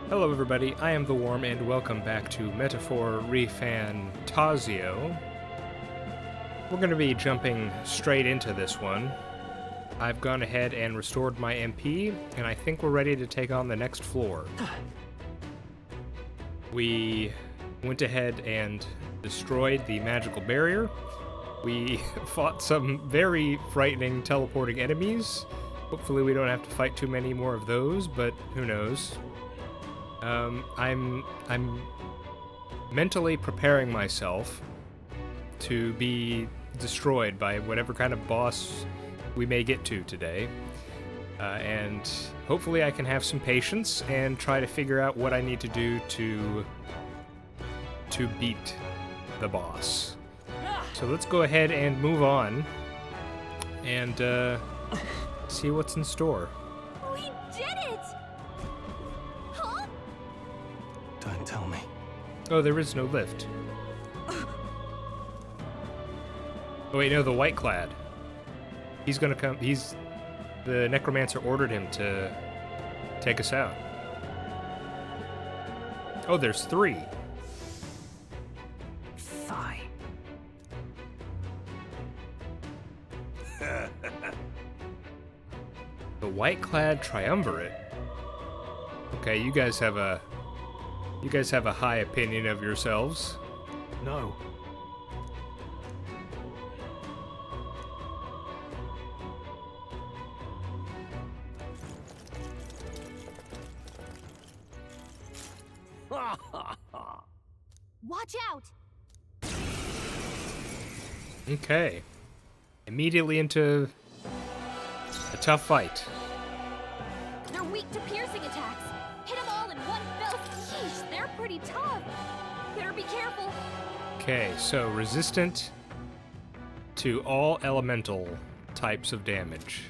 Hello everybody, I am The Worm, and welcome back to Metaphor ReFantazio. We're going to be jumping straight into this one. I've gone ahead and restored my MP, and I think we're ready to take on the next floor. We went ahead and destroyed the magical barrier. We fought some very frightening teleporting enemies. Hopefully we don't have to fight too many more of those, but who knows. I'm mentally preparing myself to be destroyed by whatever kind of boss we may get to today. And hopefully I can have some patience and try to figure out what I need to do to beat the boss. So let's go ahead and move on and see what's in store. We did it! Huh? Don't tell me. Oh, there is no lift. Oh wait, no, the Whiteclad. He's gonna come, the Necromancer ordered him to take us out. Oh, there's 3. Fine. The Whiteclad Triumvirate. Okay, you guys have a high opinion of yourselves. No. Watch out! Okay. Immediately into a tough fight. They're weak to piercing attacks. Hit them all in one fell. Yeesh, they're pretty tough. Better be careful. Okay, so resistant to all elemental types of damage.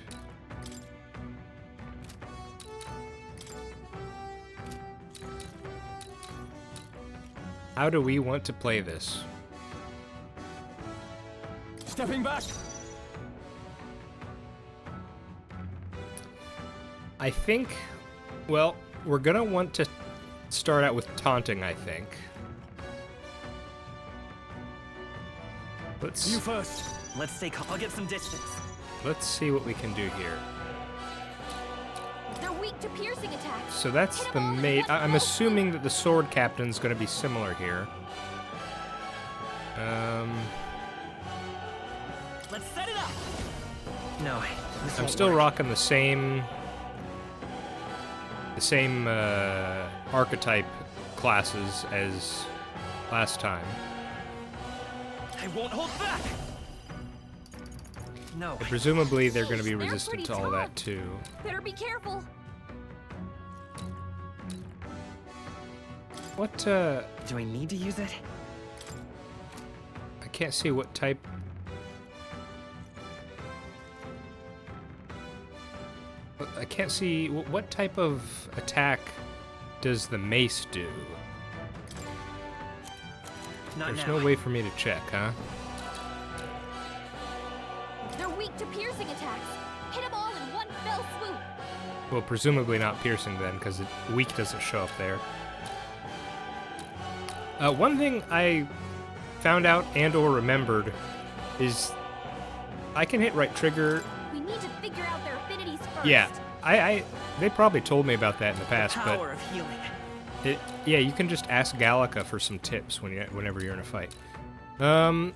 How do we want to play this? Stepping back. I think, well, we're gonna want to start out with taunting, I think. You first. Let's stay calm. I'll get some distance. Let's see what we can do here. They're weak to piercing attacks. So that's Hit the 'em all in mate. one I'm fell assuming that the sword captain's gonna be similar here. Let's set it up. No, this I'm won't still work. rocking the same archetype classes as last time. I won't hold back. No. But presumably they're going to be They're resistant pretty to all that tough. too. Better be careful. What, Do I need to use it? I can't see what type. I can't see what type of attack does the mace do? Not There's now. no way for me to check, huh? They're weak to piercing attacks. Hit them all in one fell swoop. Well, presumably not piercing then, because weak doesn't show up there. One thing I found out and/or remembered is I can hit right trigger. We need to figure out their affinities first. Yeah, they probably told me about that in the past, but Power of healing. yeah, you can just ask Gallica for some tips whenever you're in a fight. I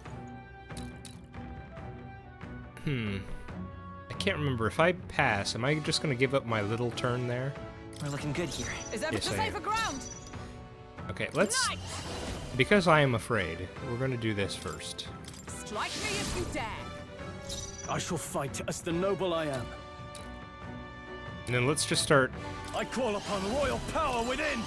can't remember. If I pass, am I just gonna give up my little turn there? We're looking good here. Is that Yes, I am. safer ground? Okay, let's. Because I am afraid, we're gonna do this first. Strike me if you dare. I shall fight as the noble I am. And then let's just start. I call upon royal power within.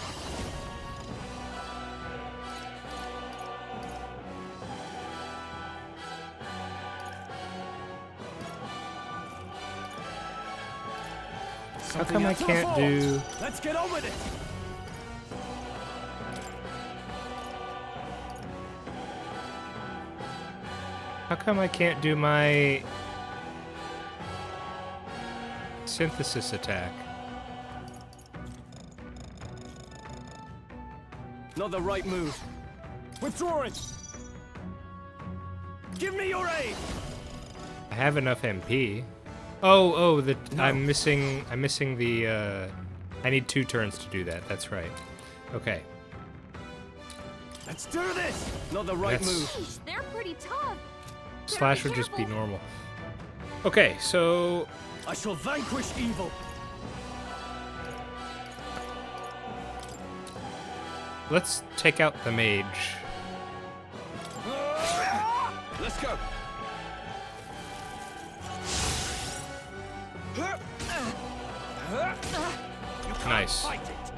How come I can't do? Let's get on with it. How come I can't do my synthesis attack? Not the right move. Withdrawing! Give me your aid! I have enough MP. Oh, No. I'm missing the, I need 2 turns to do that. That's right. Okay. Let's do this! Not the right move. Sheesh, they're pretty tough. Slash would just be normal. Okay, so I shall vanquish evil. let's take out the mage. Let's go. Nice. Fight it.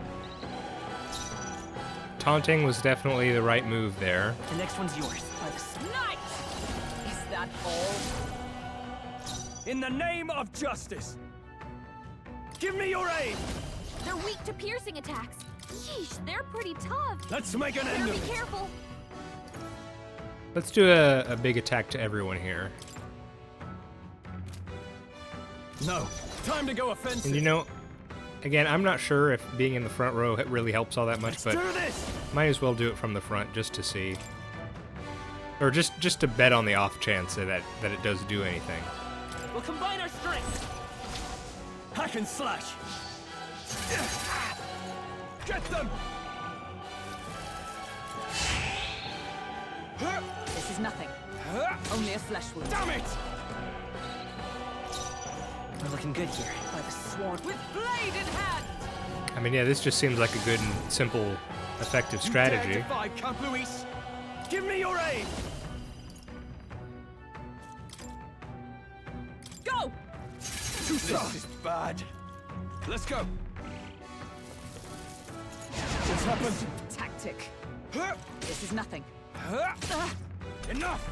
Taunting was definitely the right move there. The next one's yours. Night! Is that all? In the name of justice, give me your aid. They're weak to piercing attacks. Yeesh, they're pretty tough. Let's make an end Better of be it. careful. Let's do a big attack to everyone here. No, time to go offensive. And you know, again, I'm not sure if being in the front row really helps all that much, Let's but do this. might as well do it from the front just to see. Or just to bet on the off chance that it does do anything. We'll combine our strength. Hack and slash. Get them. This is nothing. Only a flesh wound. Damn it! We're looking good here. By the sword with blade in hand! I mean, yeah, this just seems like a good and simple, effective You dare strategy. defy Count Luis? Give me your aid. Go! This is bad. Let's go. What's happened? Tactic. This is nothing. Enough!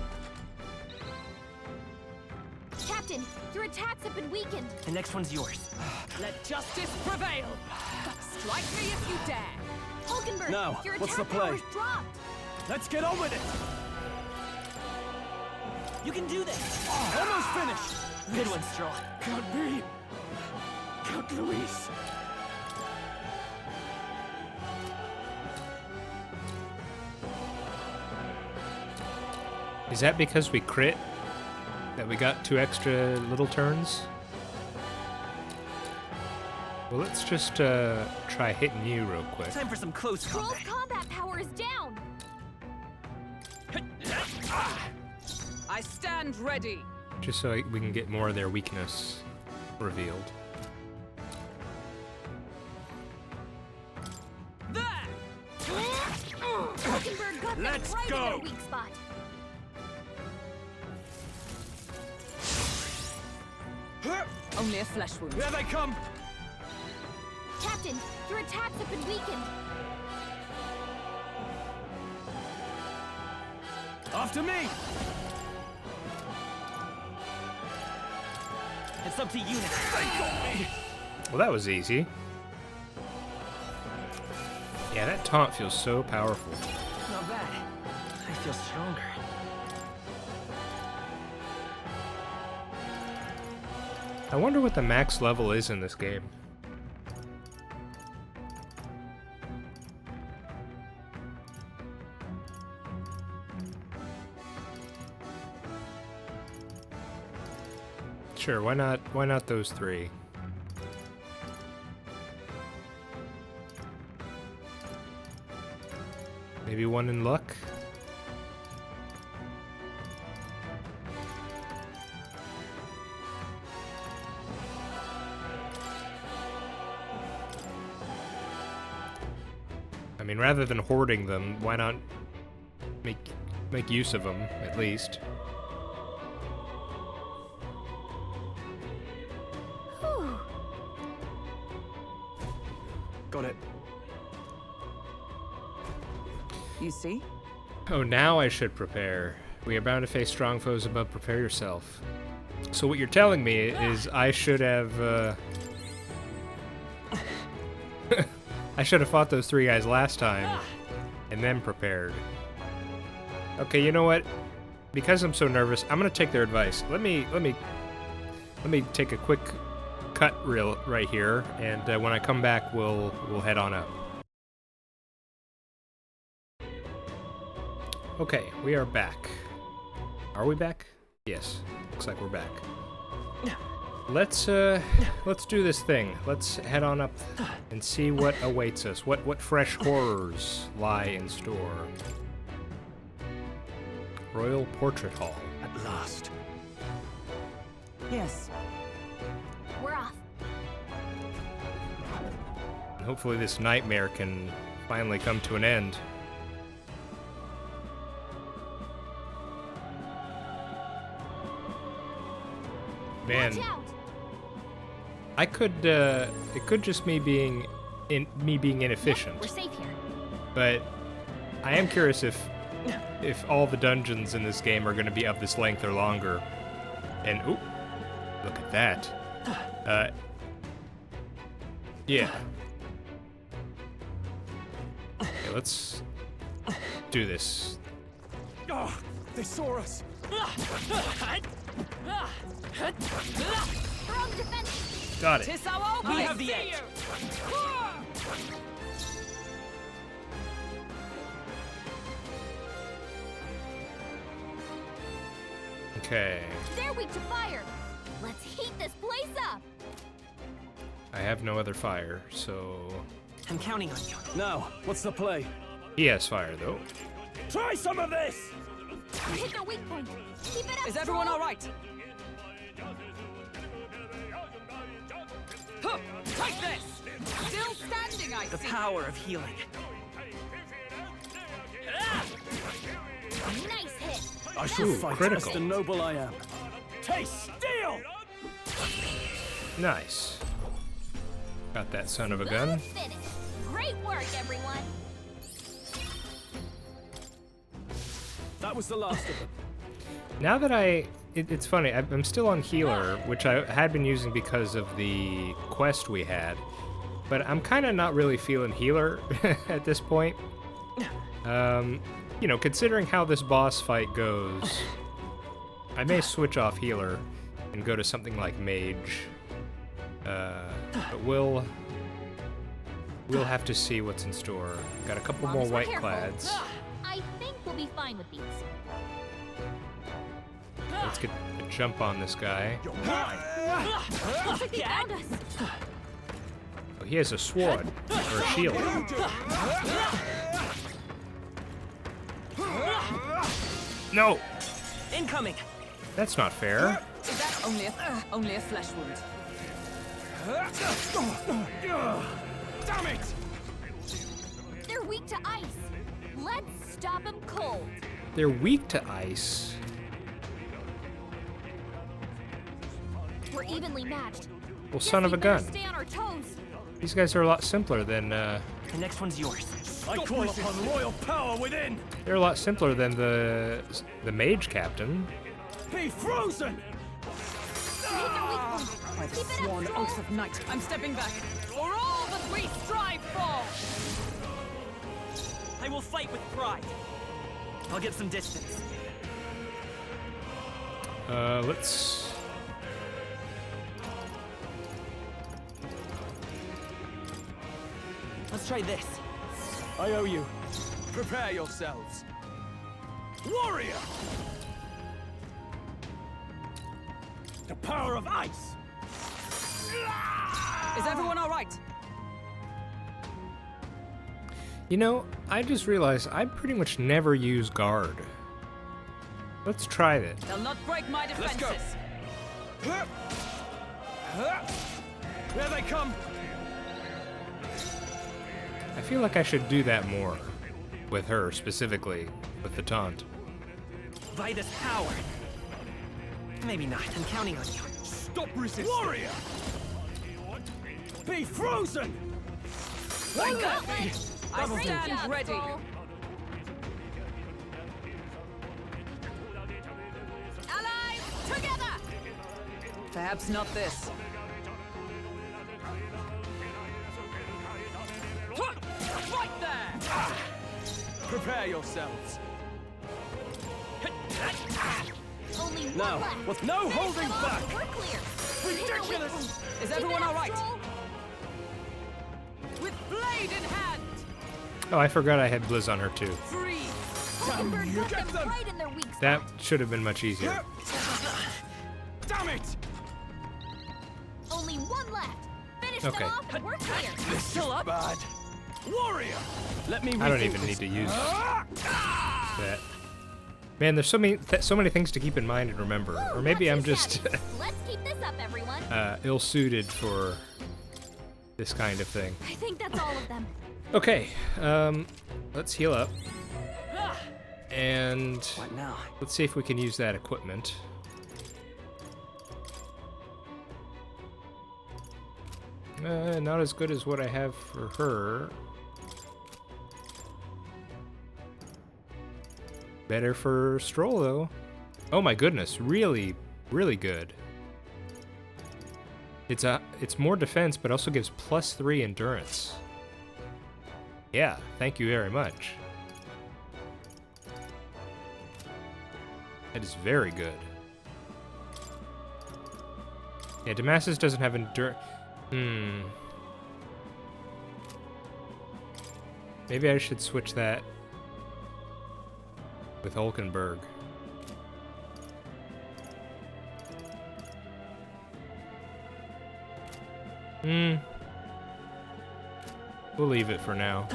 Captain, your attacks have been weakened. The next one's yours. Let justice prevail! Strike me if you dare! Hulkenberg, Now, your what's attack the play? power's dropped. Let's get on with it! You can do this! Almost finished! Good one, Stroll. Can't be! Count Luis! Is that because we crit? That we got 2 extra little turns? Well, let's just try hitting you real quick. Time for some close Troll's combat. combat power is down. I stand ready! Just so we can get more of their weakness revealed. There! Hulkenberg got them Let's right in go. their weak spot. Only a flesh wound. Here they come! Captain, your attacks have been weakened. After me! It's up to you now. They got me! Well, that was easy. Yeah, that taunt feels so powerful. Not bad. I feel stronger. I wonder what the max level is in this game. Sure, why not? Why not those 3? Maybe 1 in luck? I mean, rather than hoarding them, why not make use of them, at least? Whew. Got it. You see? Oh, now I should prepare. We are bound to face strong foes above. Prepare yourself. So what you're telling me is I should have, I should have fought those 3 guys last time, and then prepared. Okay, you know what? Because I'm so nervous, I'm gonna take their advice. Let me take a quick cut reel right here, and when I come back, we'll head on up. Okay, we are back. Are we back? Yes, looks like we're back. Let's do this thing. Let's head on up and see what awaits us. What fresh horrors lie in store. Royal Portrait Hall. At last. Yes. We're off. And hopefully this nightmare can finally come to an end. Man, Watch out. I could it could just me being inefficient. We're safe here. But I am curious if all the dungeons in this game are going to be of this length or longer. And ooh, look at that. Yeah. Okay, let's do this. Oh, they saw us. Strong defense. Got it. Tis our We have the edge. Okay. They're weak to fire. Let's heat this place up. I have no other fire, so I'm counting on you. Now, what's the play? he has fire though. Try some of this! Hit their weak point. Keep it up. Is everyone Stroll. all right? Huh, take this! Still standing, I The see. power of healing. Nice hit. I shall Ooh, fight critical. as the noble I am. Taste steel! Nice. Got that son of a Smooth gun. finish. Great work, everyone. That was the last of them. Now that it's funny, I'm still on healer, which I had been using because of the quest we had, but I'm kind of not really feeling healer at this point. You know, considering how this boss fight goes, I may switch off healer and go to something like mage. But we'll have to see what's in store. Got a couple Long more as we're Whiteclads. careful. I think we'll be fine with these. Let's get a jump on this guy. Looks like they found us. Oh, he has a sword or a shield. No, Incoming! that's not fair. Is that only a flesh wound? Damn it! They're weak to ice. Let's stop them cold. They're weak to ice. We're evenly matched. Well, Guess son of we a better gun. Stay on our toes. These guys are a lot simpler than The next one's yours. I call upon royal power within! they're a lot simpler than the mage captain. Be frozen! Hit their weak point. By the Keep it up, sworn Stroll. oath of night, I'm stepping back. For all that we strive for! I will fight with pride. I'll get some distance. Let's. Let's try this. I owe you. Prepare yourselves. Warrior! The power of ice! Is everyone all right? You know, I just realized I pretty much never use guard. Let's try that. They'll not break my Let's go. defenses. There they come! I feel like I should do that more. With her, specifically. With the taunt. By this power. Maybe not. I'm counting on you. Stop resisting! Warrior! Be frozen! Like that! I Great stand job, ready. Stroll. Allies, together! Perhaps not this. Right there! Prepare yourselves. Only one Now, left. with no Finish holding them off. back. We're clear. Hit their weak Ridiculous. point. Is Keep everyone it up, all right? Stroll. With blade in hand! Oh, I forgot I had Blizz on her too. Free! Hulkenberg got Get them them! right in their weak That spot. should have been much easier. Damn it! Only one left. Finish Okay. them off and we're clear. This Still is up? bad. Warrior! Let me I don't rethink even need this. to use that. Man, there's so many things to keep in mind and remember. Woo, Or maybe not I'm too just shabby. Let's keep this up, everyone. ill-suited for this kind of thing. I think that's all of them. Okay, let's heal up. And What now? let's see if we can use that equipment. Not as good as what I have for her. Better for Stroll, though. Oh my goodness, really, really good. It's more defense, but also gives +3 endurance. Yeah, thank you very much. That is very good. Yeah, Damascus doesn't have endurance. Maybe I should switch that with Hulkenberg. We'll leave it for now.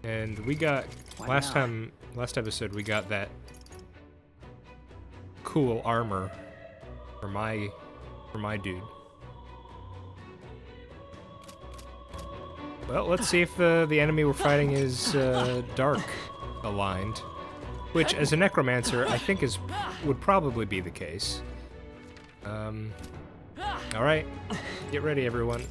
And we got last episode we got that cool armor for my dude. Well, let's see if the enemy we're fighting is dark aligned, which as a necromancer I think would probably be the case. All right, get ready, everyone.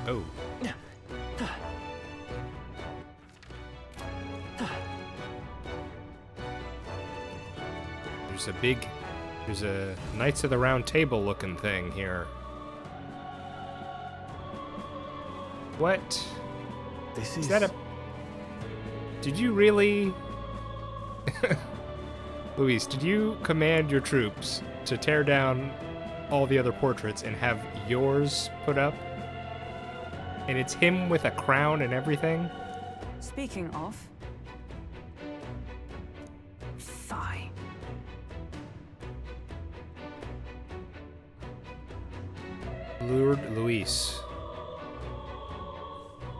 Oh. There's a Knights of the Round Table looking thing here. What? Is that a... Did you really... Luis, did you command your troops to tear down all the other portraits and have yours put up? And it's him with a crown and everything? Speaking of... Thigh. Lured Luis.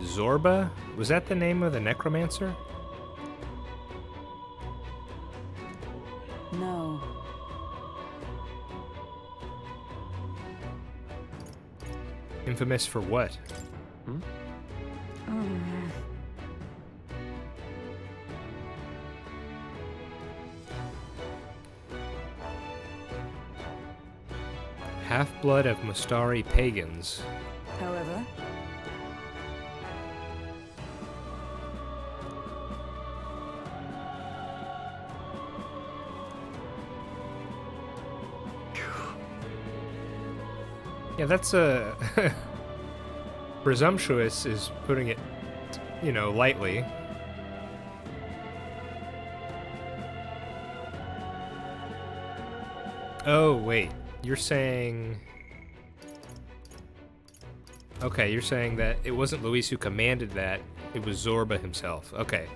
Zorba? Was that the name of the necromancer? No. Infamous for what? Half-blood of Mustari pagans. However, Yeah, that's presumptuous is putting it, lightly. Oh, wait. You're saying... Okay, you're saying that it wasn't Luis who commanded that, it was Zorba himself. Okay.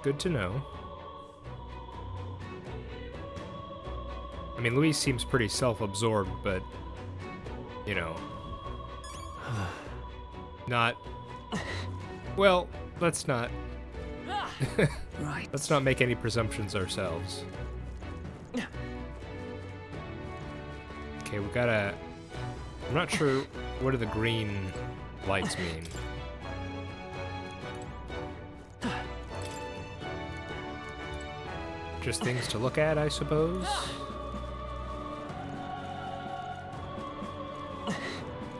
Good to know. I mean, Luis seems pretty self-absorbed, but, not... Well, let's not... right. Let's not make any presumptions ourselves. Okay, we gotta... I'm not sure what do the green lights mean. Just things to look at, I suppose?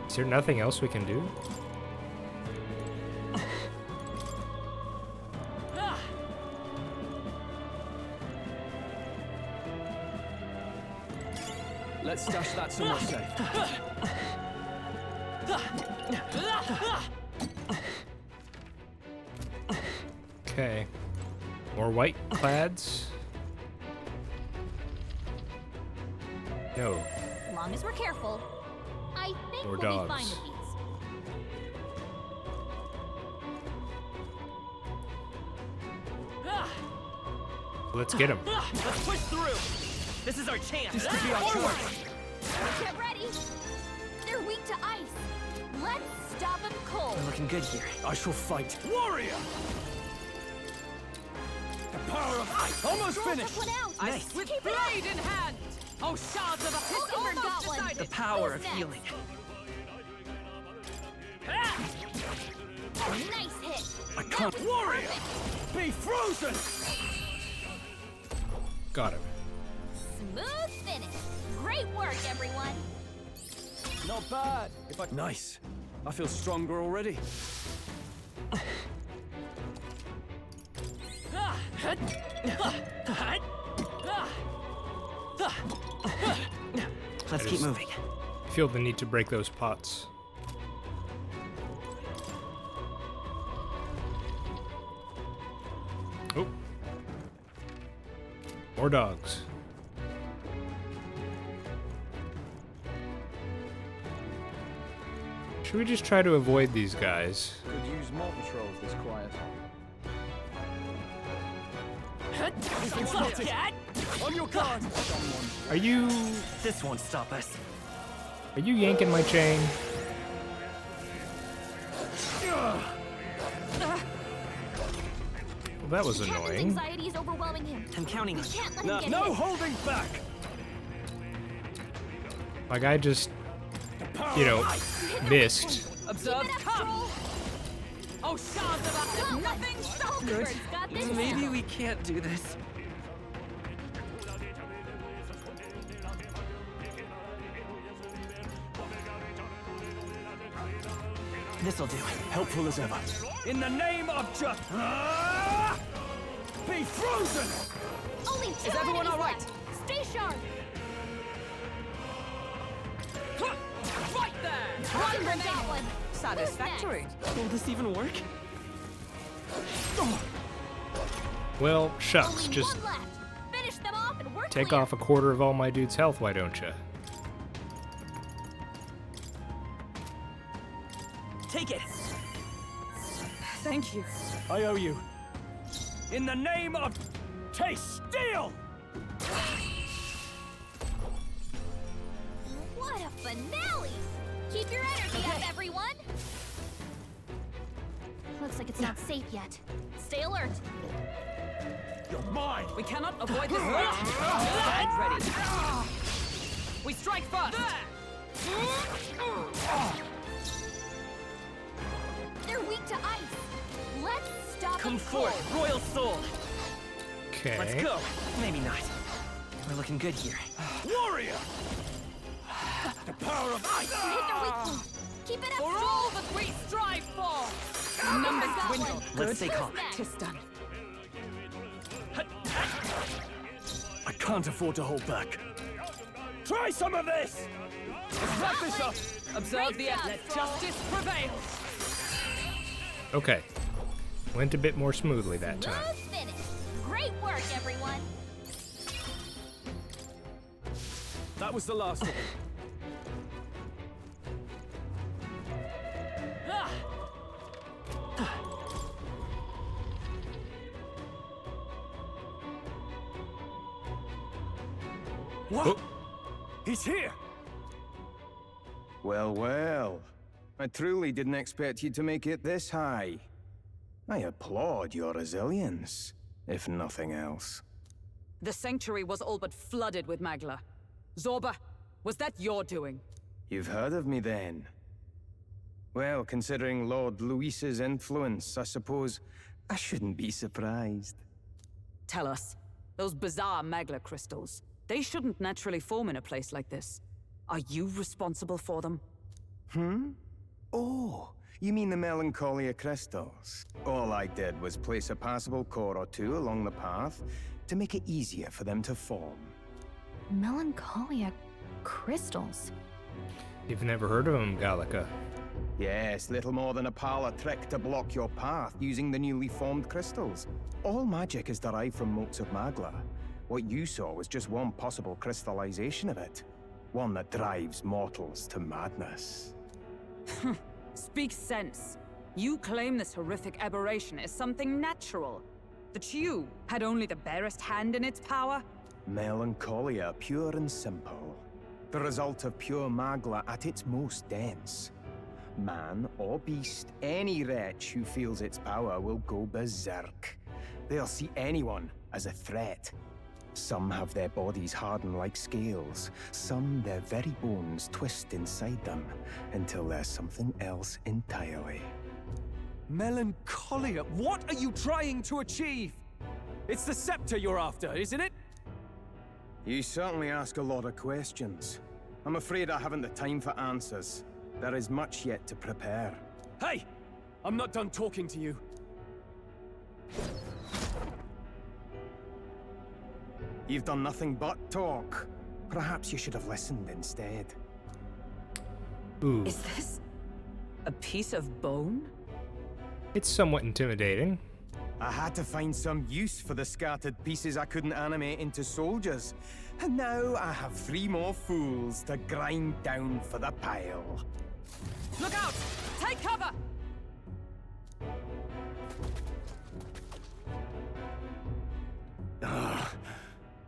Is there nothing else we can do? Let's stash that somewhere safe. Okay. More Whiteclads? No. As long as we're careful, Or We'll be dogs. fine with these. Let's get him. Let's push through. This is our chance. This could be our Forward. chance. Get ready. They're weak to ice. Let's stop them cold. We're looking good here. I shall fight. Warrior! The power of ice. Almost Roll finished. that one out. Nice. With Keep it blade in hand! Oh, shards of a Who it's forgot almost one? decided. The power Who's of next? healing. Nice hit. I can't. That was Warrior! perfect. Be frozen! Got him. Smooth finish. Great work, everyone. Not bad. Nice. I feel stronger already. Let's keep moving. Feel the need to break those pots. Oh. More dogs. Should we just try to avoid these guys? Could use more patrols this quiet. On your guard! Are you This won't stop us. yanking my chain? Well, that was Captain's annoying. anxiety is overwhelming him. I'm counting on you. Can't let him No, get no hit. holding back! Like I just, you know, missed. Observe, Keep it up, come! Stroll. Oh, shards of a Got one. nothing Stalker's got this Maybe now. we can't do this. This'll do. Helpful as ever. In the name of just... Be frozen! Only two Is everyone enemies all right? left. Stay sharp. Right there! One for that one. Satisfactory. Will this even work? Well, shucks, Only just one left. Finish them off and we're take clear. off a quarter of all my dude's health, why don't you? Take it! Thank you. I owe you. In the name of... Taste Steel! What a finale! Keep your energy up, everyone. Looks like it's not safe yet. Stay alert. You're mine! We cannot avoid this fight. Stand ready. We strike first. They're weak to ice. Let's stop Come them forth, cold. Royal Soul! Okay. Let's go! Maybe not. We're looking good here. Warrior! The power of ice! Hit their weak point. Keep it up, For Stroll. all that we strive for. Numbers Got dwindle. one. Let's stay Who's calm. next? Tis done. I can't afford to hold back. Try some of this! Let's wrap this up! Observe Great the job, end. Let Stroll. justice prevail. Okay. Went a bit more smoothly that time. Smooth finish. Great work, everyone. That was the last one. What? Oh. He's here! Well, well. I truly didn't expect you to make it this high. I applaud your resilience, if nothing else. The sanctuary was all but flooded with Magla. Zorba, was that your doing? You've heard of me then? Well, considering Lord Luis's influence, I suppose I shouldn't be surprised. Tell us, those bizarre Magla crystals, they shouldn't naturally form in a place like this. Are you responsible for them? Oh, you mean the Melancholia crystals? All I did was place a passable core or two along the path to make it easier for them to form. Melancholia crystals. You've never heard of them, Gallica. Yes, little more than a parlor trick to block your path using the newly formed crystals. All magic is derived from motes of Magla. What you saw was just one possible crystallization of it. One that drives mortals to madness. Speak sense. You claim this horrific aberration is something natural. That you had only the barest hand in its power? Melancholia, pure and simple. The result of pure magla at its most dense. Man or beast, any wretch who feels its power will go berserk. They'll see anyone as a threat. Some have their bodies harden like scales. Some their very bones twist inside them until there's something else entirely. Melancholia? What are you trying to achieve? It's the scepter you're after, isn't it? You certainly ask a lot of questions. I'm afraid I haven't the time for answers. There is much yet to prepare. Hey! I'm not done talking to you. You've done nothing but talk. Perhaps you should have listened instead. Ooh. Is this a piece of bone? It's somewhat intimidating. I had to find some use for the scattered pieces I couldn't animate into soldiers. And now I have 3 more fools to grind down for the pile. Look out! Take cover!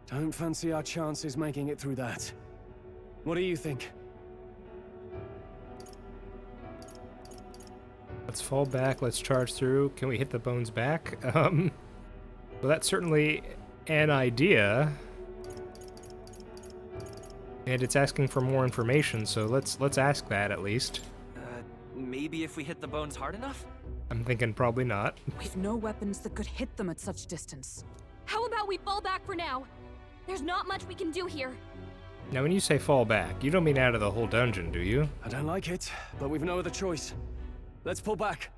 Don't fancy our chances making it through that. What do you think? Let's fall back, let's charge through. Can we hit the bones back? Well, that's certainly an idea. And it's asking for more information, so let's ask that at least. Maybe if we hit the bones hard enough? I'm thinking probably not. We've no weapons that could hit them at such distance. How about we fall back for now? There's not much we can do here. Now when you say fall back, you don't mean out of the whole dungeon, do you? I don't like it, but we've no other choice. Let's pull back.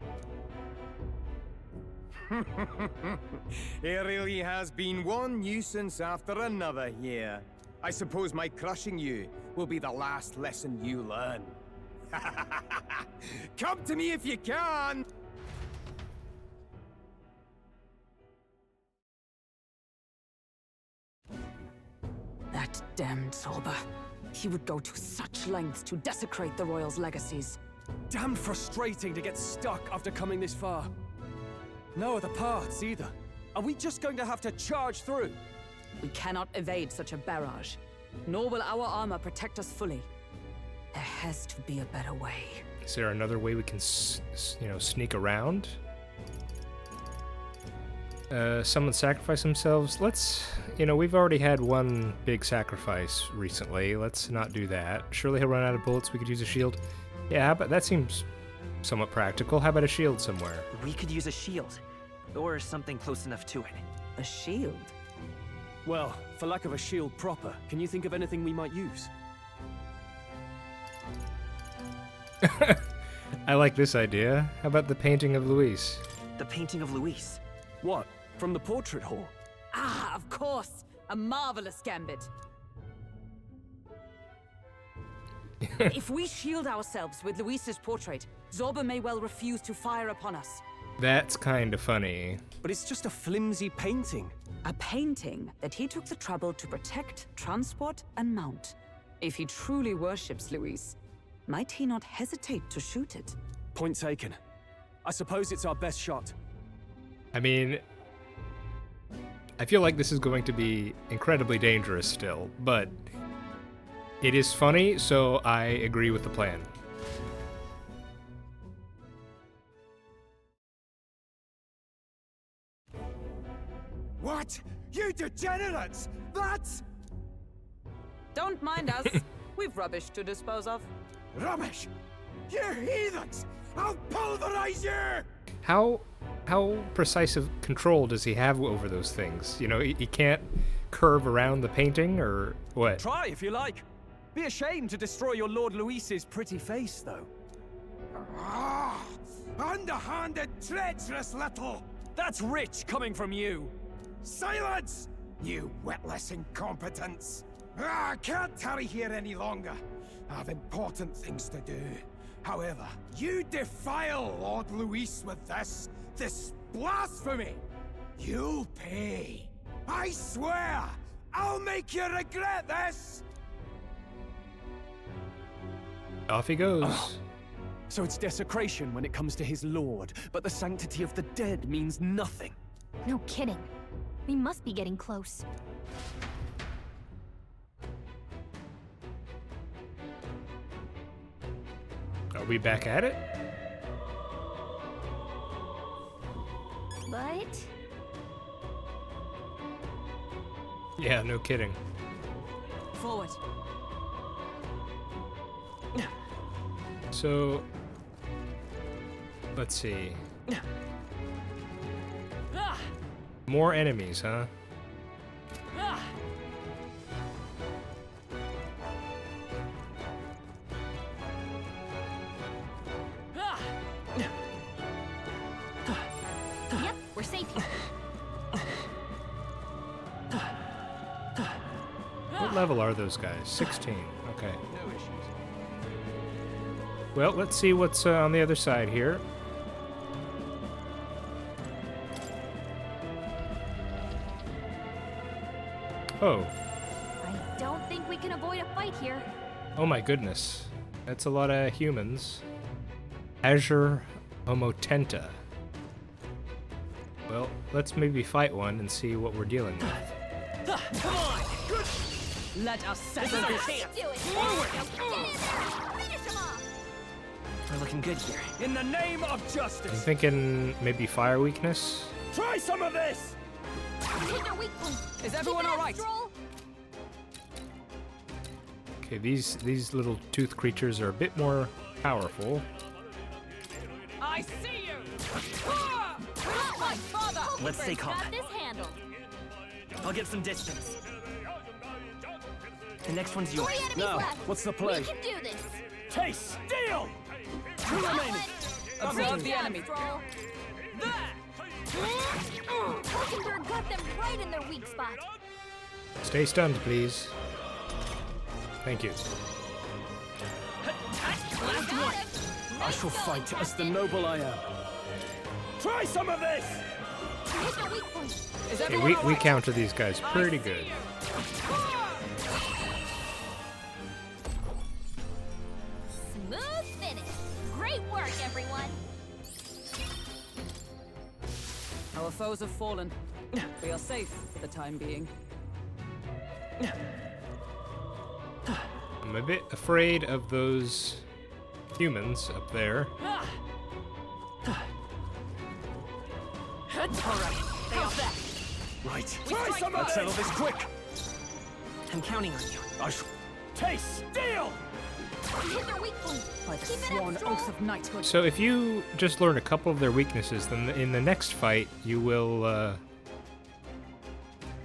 It really has been one nuisance after another here. I suppose my crushing you will be the last lesson you learn. Come to me if you can! That damned Zorba. He would go to such lengths to desecrate the Royals' legacies. Damn frustrating to get stuck after coming this far. No other paths either. Are we just going to have to charge through? We cannot evade such a barrage, nor will our armor protect us fully. There has to be a better way. Is there another way we can, sneak around? Someone sacrifice themselves? Let's, we've already had one big sacrifice recently. Let's not do that. Surely he'll run out of bullets. We could use a shield. Yeah, but that seems somewhat practical. How about a shield somewhere? We could use a shield. Or something close enough to it. A shield? Well, for lack of a shield proper, can you think of anything we might use? I like this idea. How about the painting of Luis? The painting of Luis. What? From the portrait hall? Ah, of course! A marvelous gambit. If we shield ourselves with Luis's portrait, Zorba may well refuse to fire upon us. That's kind of funny. But it's just a flimsy painting. A painting that he took the trouble to protect, transport, and mount. If he truly worships Luis, might he not hesitate to shoot it? Point taken. I suppose it's our best shot. I mean, I feel like this is going to be incredibly dangerous still, but it is funny, so I agree with the plan. What? You degenerates! That's Don't mind us. We've rubbish to dispose of. rubbish! You heathens! I'll pulverize you! How precise of control does he have over those things? He can't curve around the painting, or what? Try if you like. Be ashamed to destroy your Lord Luis's pretty face, though. Ah! Underhanded, treacherous little! That's rich coming from you. Silence! You witless incompetents! I can't tarry here any longer. I have important things to do. However, you defile Lord Luis with this blasphemy! You'll pay! I swear! I'll make you regret this! Off he goes. So it's desecration when it comes to his lord, but the sanctity of the dead means nothing. No kidding. We must be getting close. Are we back at it? But Yeah, no kidding. Forward. So, let's see. More enemies, huh? yep, we're safe here. What level are those guys? 16. Okay. Well, let's see what's on the other side here. Oh. I don't think we can avoid a fight here. Oh my goodness. That's a lot of humans. Azure Homotenta. Well, let's maybe fight one and see what we're dealing with. Come on! Let us settle Let's this. do it! Forward! Get in there! Finish him off! We're looking good here. In the name of I'm justice, thinking maybe fire weakness. try some of this! Hit their weak point. Is everyone Keep it up, alright? Stroll. Okay, these little tooth creatures are a bit more powerful. I see you! Not my father! Let's stay calm. Got this handled. I'll get some distance. The next one's yours. 3 enemies Now, left. what's the play? We can do this. Taste steel! Two Got remaining. one. Observe Great the job, enemy. Stroll. Hulkenberg got them right in their weak spot. Stay stunned, please. Thank you. Last one. I shall fight as the noble I am. Try some of this! Hit their weak point. Is Okay, everyone we counter these guys pretty good. Smooth finish. Great work, everyone. Our foes have fallen. We are safe for the time being. I'm a bit afraid of those humans up there. How's that? Right. Try some of Let's settle this quick! I'm counting on you. I shall taste steel! Hit their weak point. By the Keep it sworn up, oath Stroll. of knighthood. So if you just learn a couple of their weaknesses, then in the next fight you will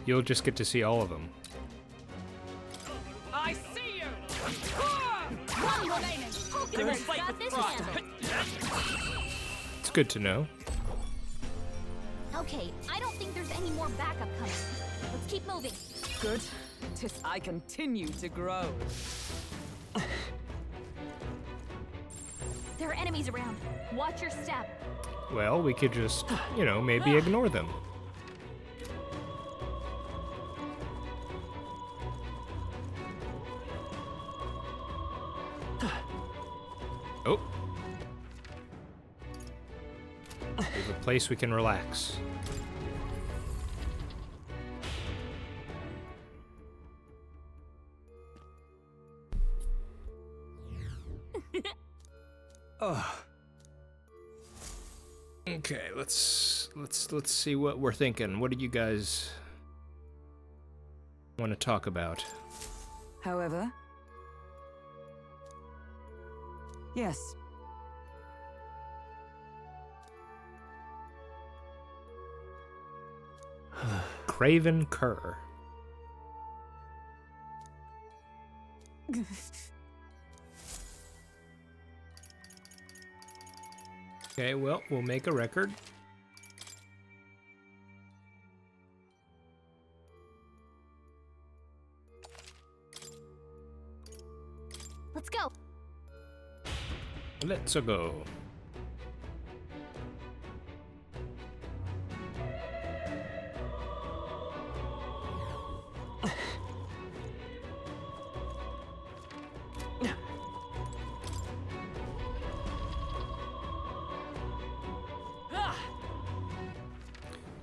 you'll just get to see all of them. I see you! One remaining. Hulkenberg fight got with this pride. handled. It's good to know. Okay, I don't think there's any more backup coming. Let's keep moving. Good. 'Tis I continue to grow. There are enemies around. Watch your step. Well, we could just, you know, maybe ignore them. Oh. There's a place we can relax. Okay, let's see what we're thinking. What do you guys want to talk about? However... Yes. Craven Cur. Okay, well, we'll make a record. Let's go. Let's go.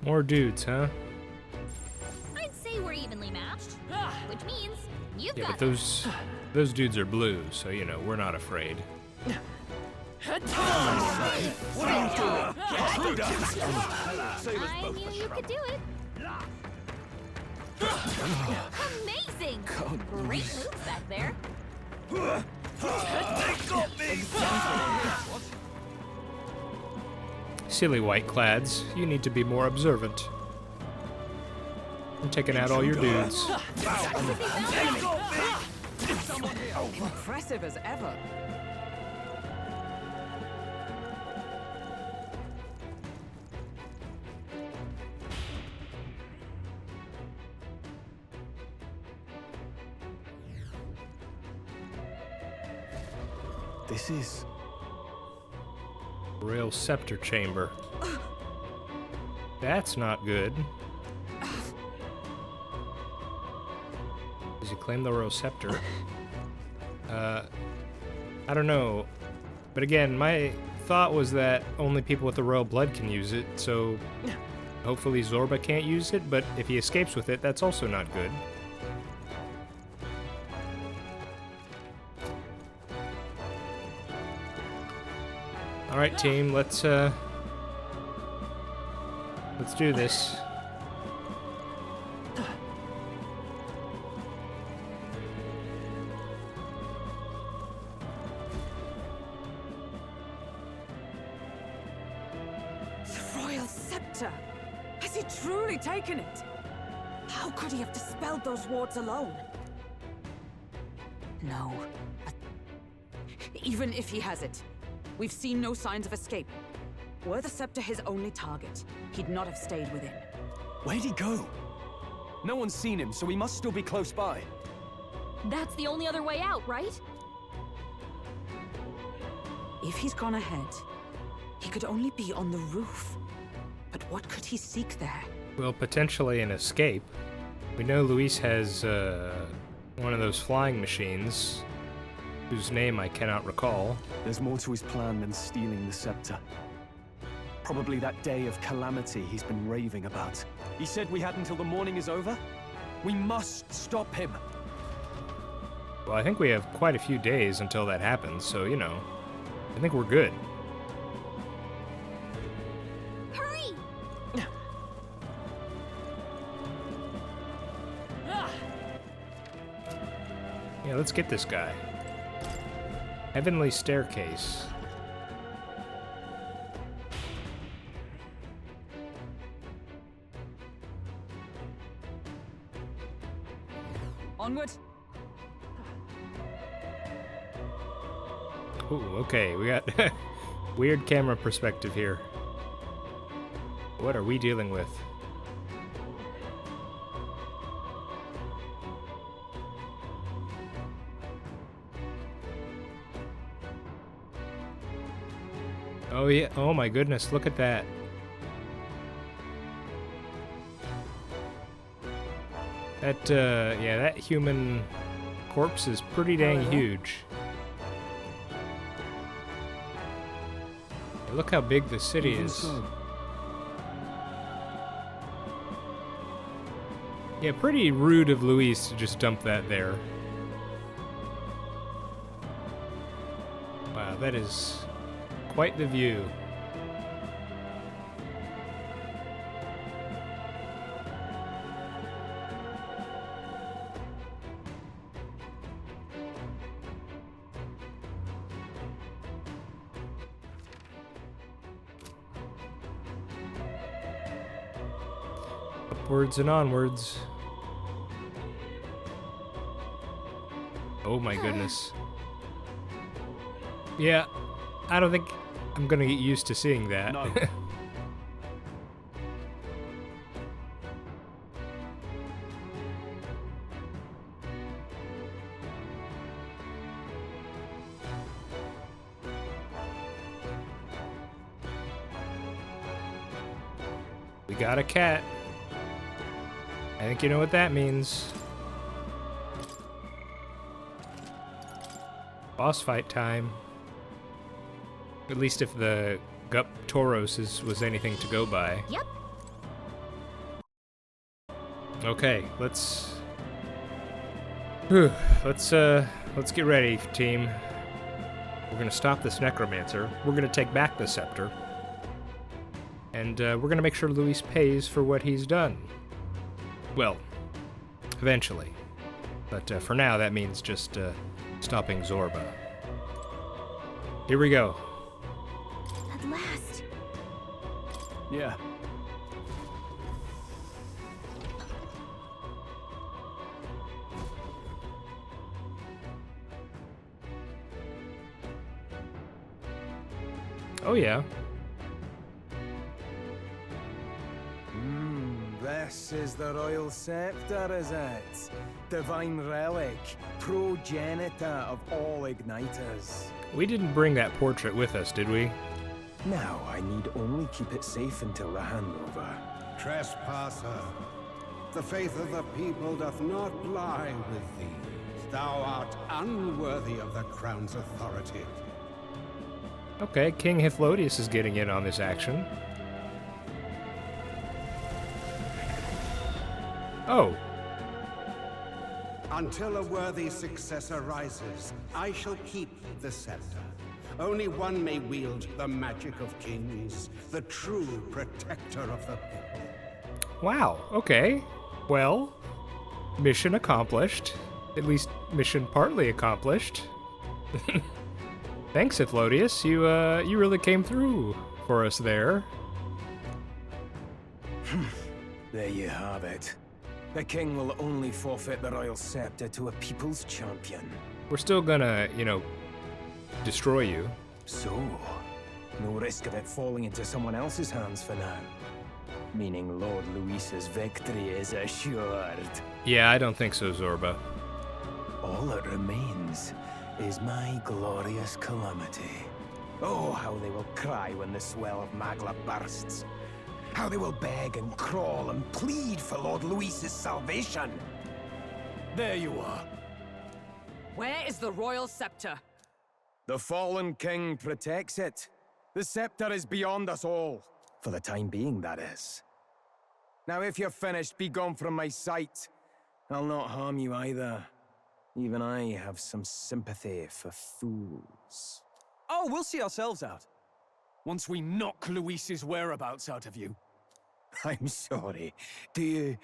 More dudes, huh? I'd say we're evenly matched, which means you've Yeah, got but those dudes are blue, so you know we're not afraid. I knew you could do it. Amazing! Great moves back there. Silly Whiteclads, you need to be more observant. I'm taking out all your dudes. Impressive as ever. This is... Royal Scepter Chamber. That's not good. Does he claim the Royal Scepter? I don't know. But again, my thought was that only people with the Royal Blood can use it, so hopefully Zorba can't use it, but if he escapes with it, that's also not good. Alright team, let's do this. The Royal Scepter! Has he truly taken it? How could he have dispelled those wards alone? No, but even if he has it, we've seen no signs of escape. Were the Scepter his only target, he'd not have stayed within. Where'd he go? No one's seen him, so he must still be close by. That's the only other way out, right? If he's gone ahead, he could only be on the roof. But what could he seek there? Well, potentially an escape. We know Luis has one of those flying machines, whose name I cannot recall. There's more to his plan than stealing the scepter. Probably that day of calamity he's been raving about. He said we had until the morning is over? We must stop him. Well, I think we have quite a few days until that happens, so, you know, I think we're good. Hurry! Yeah, let's get this guy. Heavenly Staircase. Onward! Ooh, okay, we got weird camera perspective here. What are we dealing with? Oh yeah, oh my goodness, look at that. That, yeah, that human corpse is pretty dang huge. Look how big the city is. Yeah, pretty rude of Luis to just dump that there. Wow, that is quite the view. Upwards and onwards. Oh my goodness. Yeah, I don't think I'm gonna get used to seeing that. No. We got a cat. I think you know what that means. Boss fight time. At least if the Gup Tauros was anything to go by. Yep. Okay, let's get ready, team. We're gonna stop this necromancer. We're gonna take back the scepter. And we're gonna make sure Luis pays for what he's done. Well, eventually. But for now, that means just stopping Zorba. Here we go. At last. Yeah. Oh yeah. This is the Royal Scepter, is it? Divine relic, progenitor of all igniters. We didn't bring that portrait with us, did we? Now I need only keep it safe until the handover. Trespasser, the faith of the people doth not lie with thee. Thou art unworthy of the crown's authority. Okay, King Hyphlodius is getting in on this action. Oh. Until a worthy successor rises, I shall keep the scepter. Only one may wield the magic of kings, the true protector of the people. Wow, okay. Well, mission accomplished. At least mission partly accomplished. Thanks, Hyphlodius. You really came through for us there. There you have it. The king will only forfeit the royal scepter to a people's champion. We're still gonna, destroy you. So, no risk of it falling into someone else's hands for now. Meaning Lord Luis's victory is assured. Yeah, I don't think so, Zorba. All that remains is my glorious calamity. Oh, how they will cry when the swell of Magla bursts. How they will beg and crawl and plead for Lord Luis's salvation. There you are. Where is the royal scepter? The fallen king protects it. The scepter is beyond us all. For the time being, that is. Now, if you're finished, be gone from my sight. I'll not harm you either. Even I have some sympathy for fools. Oh, we'll see ourselves out. Once we knock Luis's whereabouts out of you. I'm sorry. Do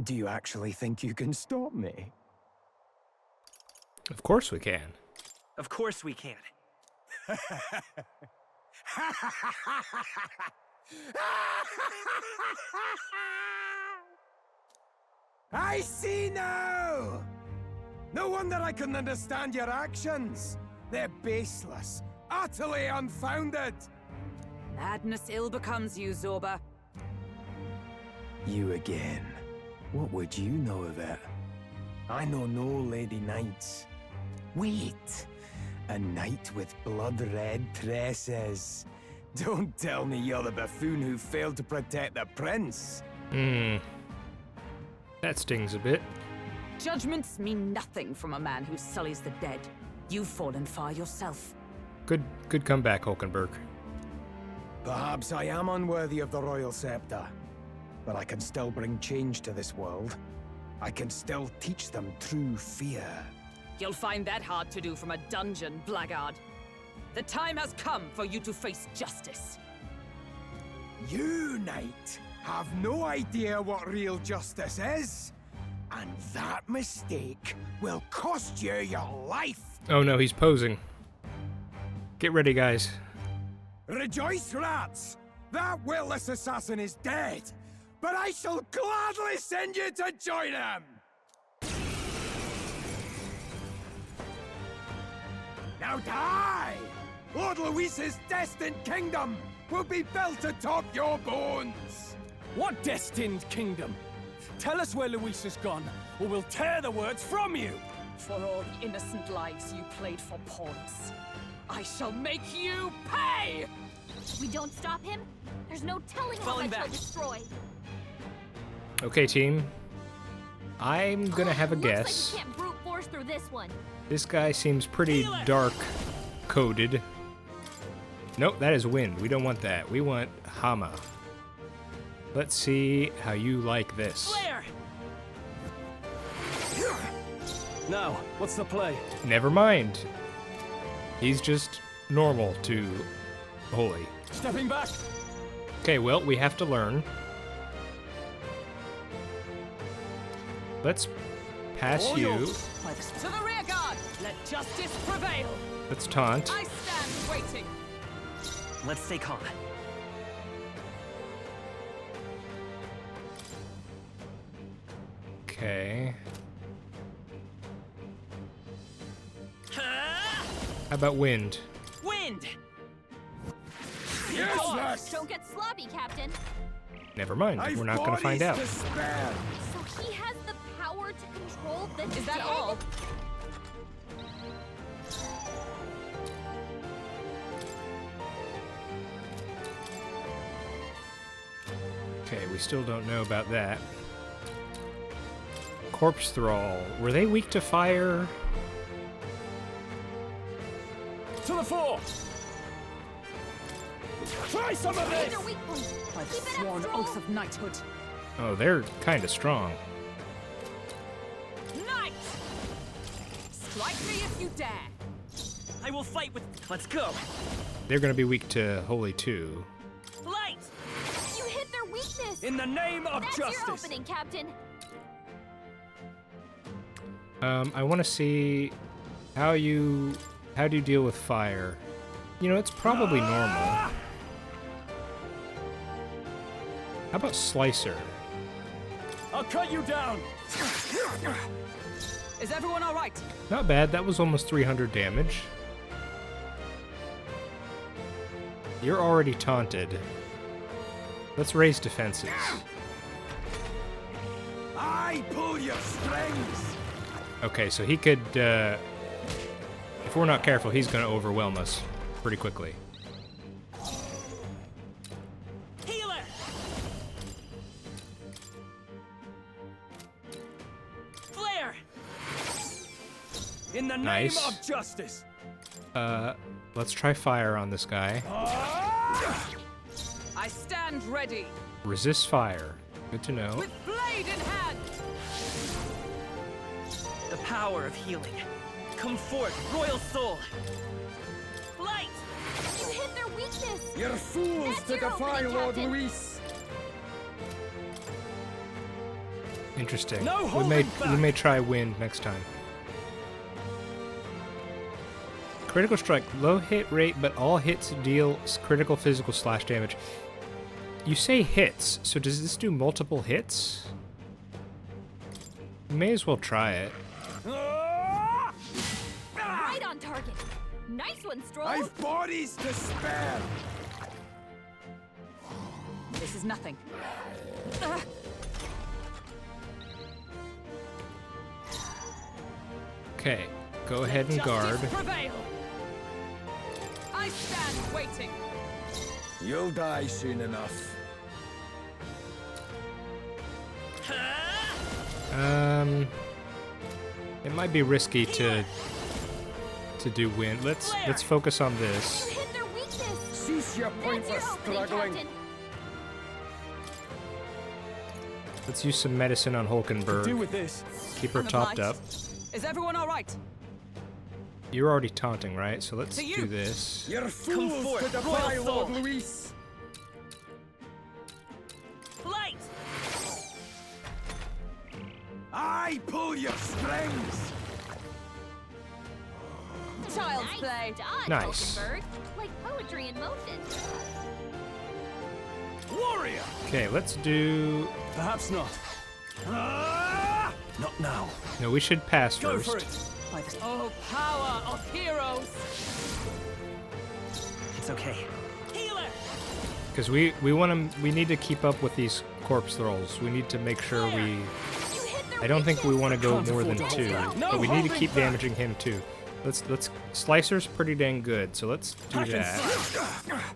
you actually think you can stop me? Of course we can. Of course we can. I see now! No wonder I couldn't understand your actions. They're baseless, utterly unfounded. Madness ill becomes you, Zorba. You again. What would you know of it? I know no lady knights. Wait! A knight with blood-red tresses. Don't tell me you're the buffoon who failed to protect the prince. That stings a bit. Judgments mean nothing from a man who sullies the dead. You've fallen far yourself. Good comeback, Hulkenberg. Perhaps I am unworthy of the royal scepter, but I can still bring change to this world. I can still teach them true fear. You'll find that hard to do from a dungeon, blackguard. The time has come for you to face justice. You, knight, have no idea what real justice is. And that mistake will cost you your life. Oh no, he's posing. Get ready, guys. Rejoice, rats! That witless assassin is dead, but I shall gladly send you to join him! Now die! Lord Luis's destined kingdom will be built atop your bones! What destined kingdom? Tell us where Luis has gone, or we'll tear the words from you! For all the innocent lives you played for pawns, I shall make you pay! If we don't stop him, there's no telling how Falling much he'll back. destroy. Okay, team. I'm gonna have a guess. Looks like we can't brute force through this one. This guy seems pretty dark-coded. Nope, that is wind. We don't want that. We want Hama. Let's see how you like this. Flare! Now, what's the play? Never mind. He's just normal to Holy. Stepping back. Okay, well, we have to learn. Let's pass All you. yours. To the rear guard! Let justice prevail! Let's taunt. I stand waiting! Let's stay calm. Okay. How about wind? Wind! Don't get sloppy, Captain. Never mind. We're not going to find out. So he has the power to control the Is that dead? all? Okay, we still don't know about that. Corpse Thrall. Were they weak to fire? To the fore! Try some of Find this! your weak point. By the Keep it up, sworn Stroll. oath of knighthood. Oh, they're kind of strong. Knight! Strike me if you dare! I will fight with. Let's go. They're going to be weak to Holy too. Light! You hit their weakness. In the name of That's your justice! opening, Captain. I want to see how do you deal with fire? You know, it's probably normal. How about Slicer? I'll cut you down! Is everyone alright? Not bad. That was almost 300 damage. You're already taunted. Let's raise defenses. I pull your strings! Okay, so he could, if we're not careful, he's going to overwhelm us pretty quickly. Healer! Flare! In the name Nice. of justice! Let's try fire on this guy. I stand ready, Resist fire. Good to know. with blade in hand! The power of healing. Come forth, royal soul! Light! You hit their weakness. You're fools That's to your defy opening, Lord Captain. Luis! Interesting. No we holding may back. try wind next time. Critical strike, low hit rate, but all hits deal critical physical slash damage. You say hits, so does this do multiple hits? You may as well try it. Right on target. Nice one, Stroll. I've bodies to spare! This is nothing. Okay, go ahead and guard. Justice prevail! I stand waiting! You'll die soon enough. It might be risky to do wind. Let's focus on this. You hit their weakness. Cease your That's pointless your opening, struggling. Captain. Let's use some medicine on Do Hulkenberg. with this. Keep her I'm topped up. obliged. Is everyone alright? You're already taunting, right? So let's To you. do this. You're fools forth, to defy royal Lord soul. Luis! Light! I pull your strings! Child's Nice play. done, Nice. Hulkenberg. Like poetry in motion. Warrior! Okay, let's do. Perhaps not. Not now. No, we should pass Go first. for it! By the power of heroes! It's okay. Healer! Because we need to keep up with these corpse thralls. We need to make sure we. You hit their I don't think we weakness. want to go Can't more afford than to 2, hold back. No but we need to holding keep back. damaging him too. Let's Slicer's pretty dang good, so let's do Hack and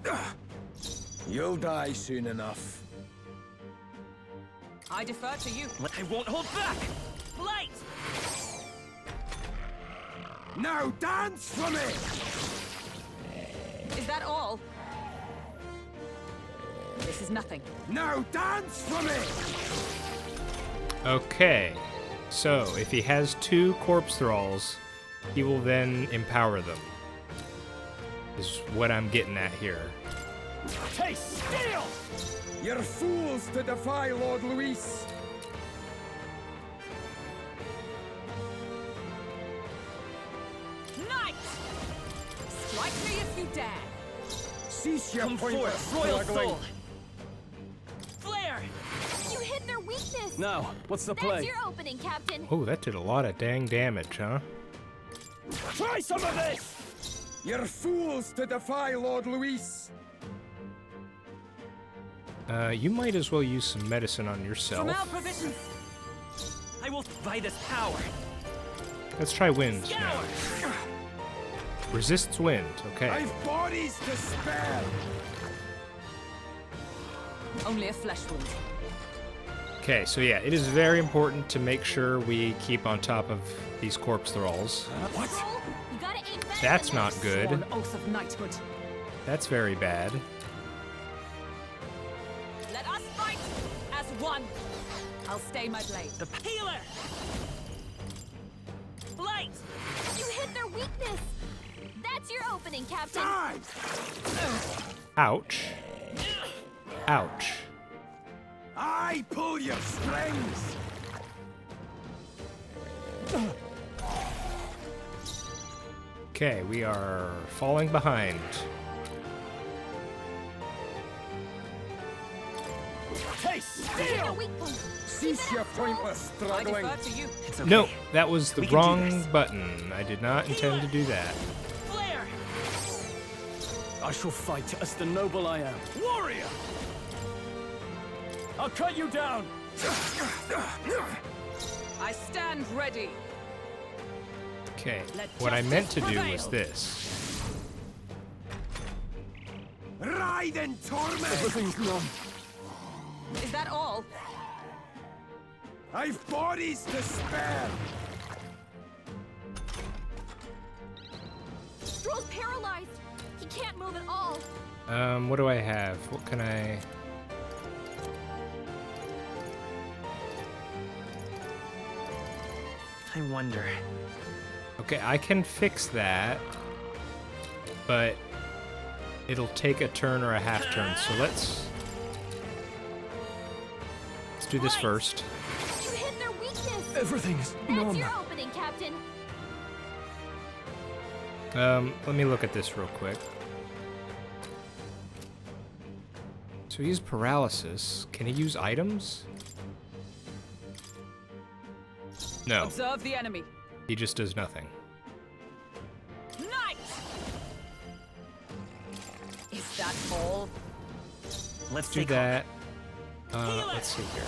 that. You'll die soon enough. I defer to you. I won't hold back! Light! Now dance for me! Is that all? This is nothing. Now dance for me! Okay, So, if he has 2 corpse thralls, he will then empower them. Is what I'm getting at here. Taste steel! You're fools to defy Lord Luis. Knight! Strike me if you dare! Cease your Come pointless forth, Royal struggling. Soul! Flare! You hit their weakness! Now, what's the That's play? your opening, Captain! Oh, that did a lot of dang damage, huh? Try some of this! You're fools to defy Lord Luis. You might as well use some medicine on From yourself. our provisions! I will by this power. Let's try wind now. Scour! Resists wind, okay. I've bodies to spare. Only a flesh wound. Okay, so yeah, it is very important to make sure we keep on top of these corpse thralls. What? Roll, you gotta aim better That's than not this. good. Sworn oath of knighthood. That's very bad. Let us fight as one. I'll stay my blade. The healer! Blight! You hit their weakness! That's your opening, Captain! Ouch. Ouch. I pull your strings. Okay, we are falling behind. Taste You hit their steel! weak point! Cease your pointless I struggling. defer to you. It's okay. No, that was the We can do wrong this. button. I did not intend to do that. Flare! I shall fight as the noble I am. Warrior! I'll cut you down! I stand ready. Okay, Let what I meant to justice do was prevail. this. Ride in torment. Everything's numb. Is that all? I've bodies to spare. Stroll's paralyzed! He can't move at all! What do I have? What can I... I wonder. Okay, I can fix that, but it'll take a turn or a half turn, so let's do this first. You hit their weakness! Everything's That's numb. your opening, Captain! Let me look at this real quick. So he's paralysis. Can he use items? No, Observe the enemy. he just does nothing. Knight! Is that all? Let's Do take that. Let's see here.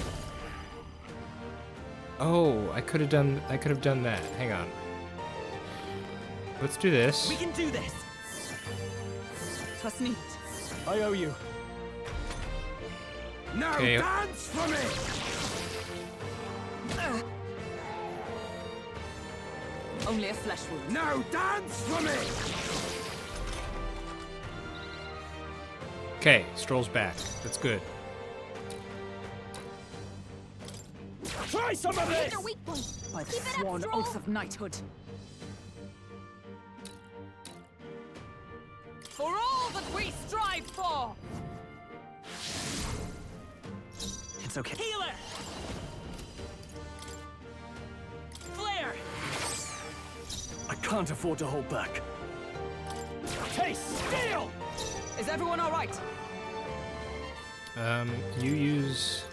Oh, I could have done that. Hang on. Let's do this. We can do this. Trust me. I owe you. Now Okay. dance for me. Only a flesh wound. Now dance for me. Okay, Stroll's back. That's good. Try some of You hit this! their weak point! By the Keep it up, sworn Stroll! oath of knighthood. For all that we strive for! It's okay. Healer! Flare! I can't afford to hold back. Taste steel! Is everyone all right? You use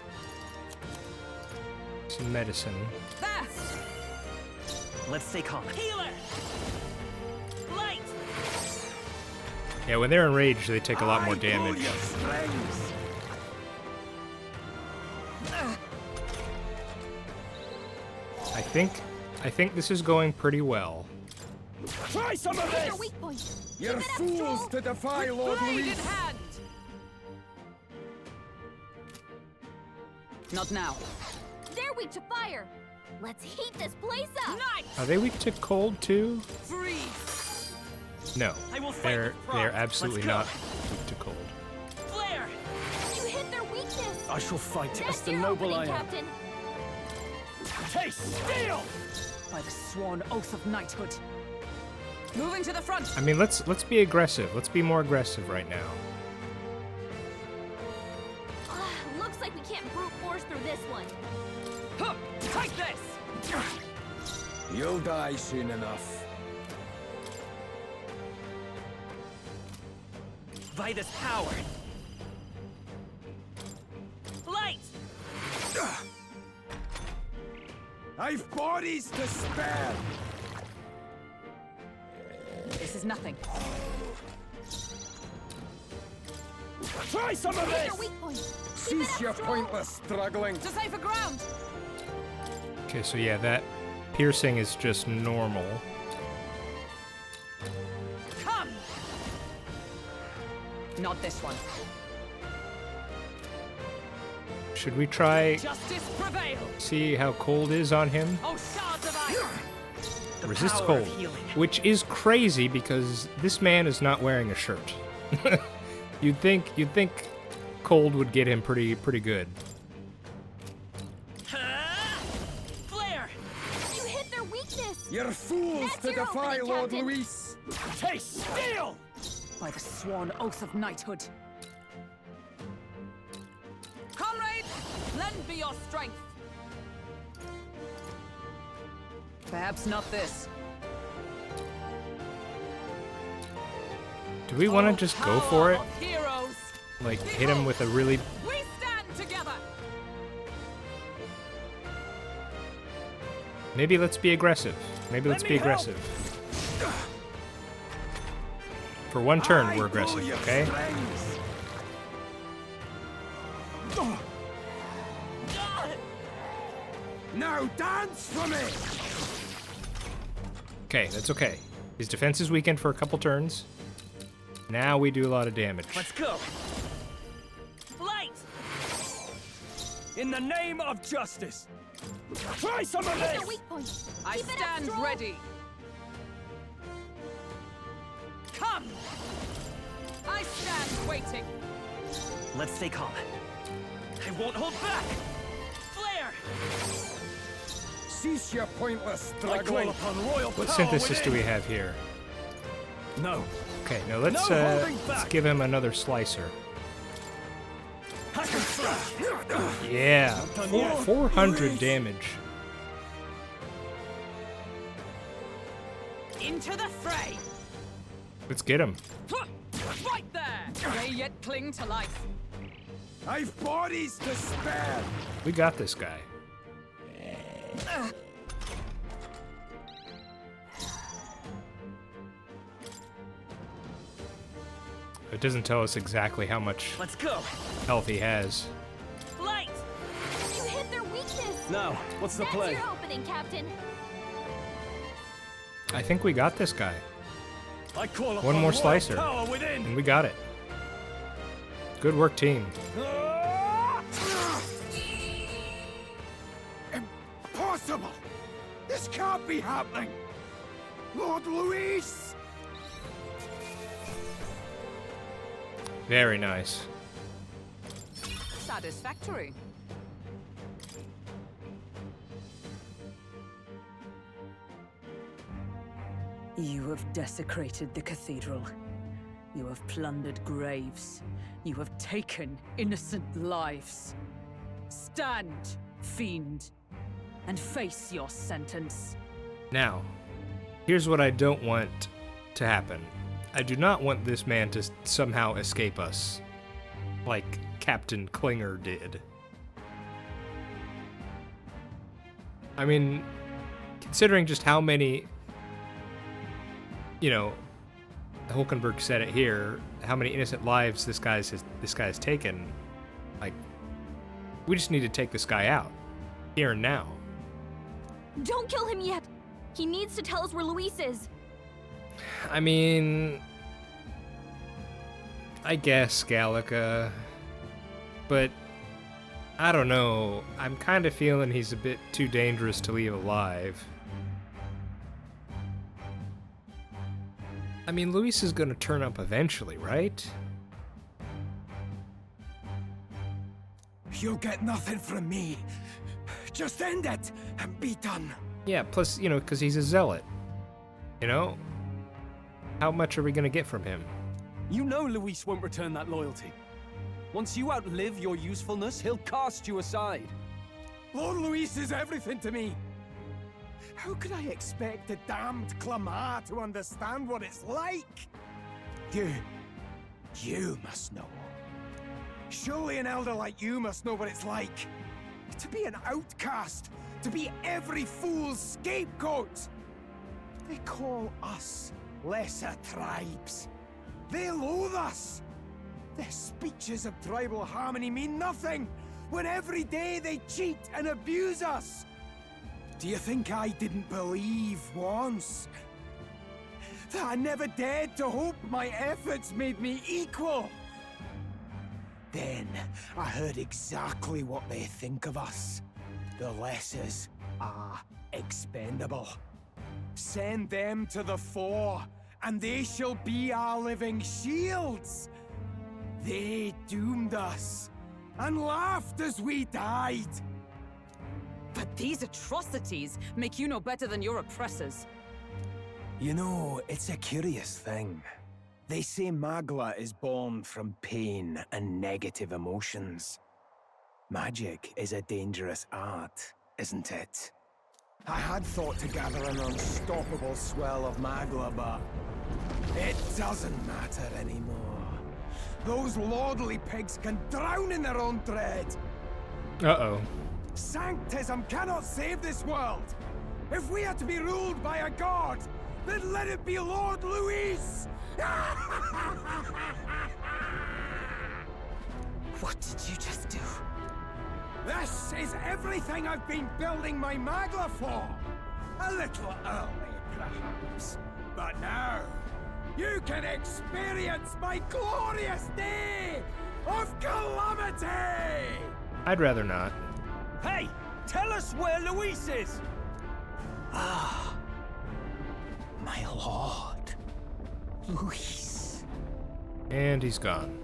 some medicine. There! Let's stay calm. Healer! Light! Yeah, when they're enraged, they take a lot more I pull damage. your strings. I think this is going pretty well. Try some of Hit their this! weak point! You're Keep it up, fools Stroll! to defy Lord Blade in Luis. hand! Not now. They're weak to fire! Let's heat this place up! Knight! Are they weak to cold too? Freeze! No, I will fight they're with pride. absolutely Let's go. not weak to cold. Flare! You hit their weakness! I shall fight as That's the your noble I opening, am. Captain! Taste steel! By the sworn oath of knighthood. Moving to the front. I mean, let's be aggressive. Let's be more aggressive right now. Looks like we can't brute force through this one. Huh, take this! You'll die soon enough. Vida's power. Light! I've bodies to spare! This is nothing. Try some of Hit this! your weak point. Keep it Cease up your strong. pointless struggling. To safer ground! Okay, so yeah, that piercing is just normal. Come! Not this one. Should we try Justice prevail! see how cold is on him? Oh, shards of ice! The Resist power cold, of healing. which is crazy because this man is not wearing a shirt. you'd think cold would get him pretty good. Flare! You hit their weakness. You're fools That's to your defy opening, Lord Captain. Luis! Taste steel! By the sworn oath of knighthood. Comrades, lend me your strength. Perhaps not this. Do we want to just go for it? Of heroes, Like hit him with a really... we stand together. Maybe let's be aggressive. Maybe let's be aggressive. For one turn, we're aggressive, okay? Now dance for me! Okay, that's okay. His defense is weakened for a couple turns. Now we do a lot of damage. Let's go! Light! In the name of justice! Try some of Hit this! their weak point. I Keep it up stand strong. ready. Come! I stand waiting. Let's stay calm. I won't hold back! Flare! Cease your pointless I call struggling. upon royal What power synthesis do within. we have here? No. Okay, now let's No holding let's back. give him another slicer. Hack and slash. Yeah, done yet. 400 damage. Into the fray. Let's get him. Right there. They yet cling to life. I've bodies to spare! We got this guy. It doesn't tell us exactly how much Let's go! health he has. Light! You hit their weakness. Now, what's the That's play? your opening, Captain. I think we got this guy. I call upon One more royal slicer. power within. And we got it. Good work, team. Impossible! This can't be happening! Lord Luis! Very nice. Satisfactory. You have desecrated the cathedral. You have plundered graves. You have taken innocent lives. Stand, fiend, and face your sentence. Now, here's what I don't want to happen. I do not want this man to somehow escape us, like Captain Klinger did. I mean, considering just how many, you know, Hulkenberg said it here, how many innocent lives this guy's taken, like, we just need to take this guy out, here and now. Don't kill him yet. He needs to tell us where Luis is. I mean, I guess Gallica, but I don't know. I'm kind of feeling he's a bit too dangerous to leave alive. I mean, Luis is gonna turn up eventually, right? You'll get nothing from me. Just end it and be done. Yeah, plus, you know, because he's a zealot. You know? How much are we gonna get from him? You know Luis won't return that loyalty. Once you outlive your usefulness, he'll cast you aside. Lord Luis is everything to me. How could I expect the damned Clamar to understand what it's like? You must know. Surely an elder like you must know what it's like. To be an outcast, to be every fool's scapegoat. They call us lesser tribes. They loathe us. Their speeches of tribal harmony mean nothing, when every day they cheat and abuse us. Do you think I didn't believe once that I never dared to hope my efforts made me equal? Then I heard exactly what they think of us. The lessers are expendable. Send them to the fore, and they shall be our living shields. They doomed us, and laughed as we died. But these atrocities make you no better than your oppressors. You know, it's a curious thing. They say Magla is born from pain and negative emotions. Magic is a dangerous art, isn't it? I had thought to gather an unstoppable swell of Magla, but it doesn't matter anymore. Those lordly pigs can drown in their own dread. Uh-oh. Sanctism cannot save this world. If we are to be ruled by a god, then let it be Lord Luis! What did you just do? This is everything I've been building my Magla for! A little early, perhaps. But now, you can experience my glorious day of calamity! I'd rather not. Hey! Tell us where Luis is! Ah, my lord, Luis. And he's gone.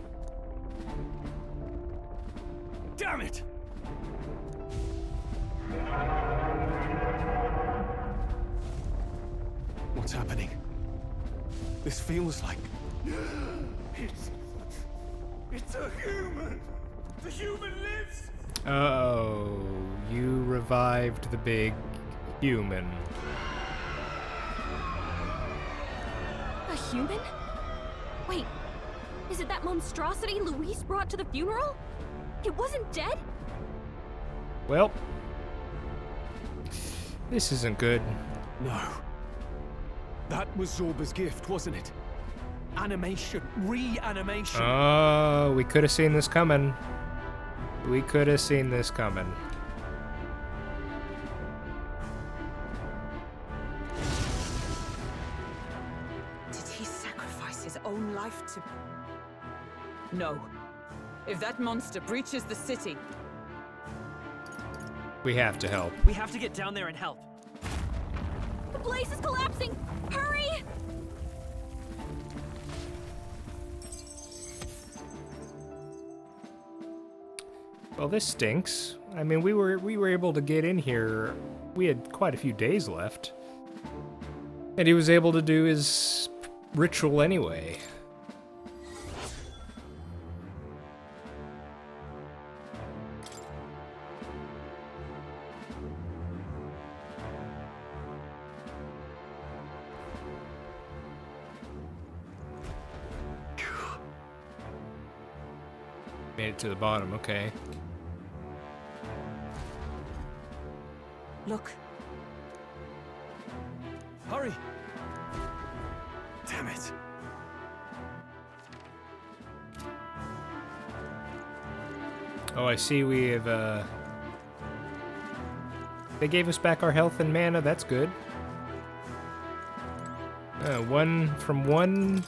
Damn it! What's happening? This feels like... It's a human! The human lives! Oh, you revived the big human. A human? Wait, is it that monstrosity Luis brought to the funeral? It wasn't dead? Well, this isn't good. No. That was Zorba's gift, wasn't it? Animation. Reanimation. Oh, we could have seen this coming. We could have seen this coming. Did he sacrifice his own life to... No. If that monster breaches the city... We have to help. We have to get down there and help. The place is collapsing! Hurry! Well, this stinks. I mean, we were able to get in here. We had quite a few days left. And he was able to do his ritual anyway. Made it to the bottom, okay. Look. Hurry! Damn it. Oh, I see we have, They gave us back our health and mana, that's good. From one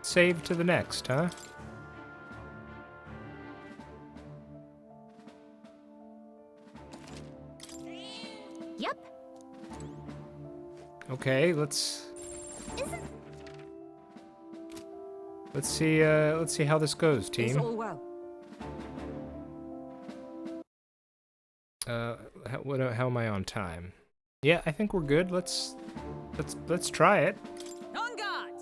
save to the next, huh? Yep. Okay, let's see how this goes, It's team. all well. How am I on time? Yeah, I think we're good. Let's try it. On guard!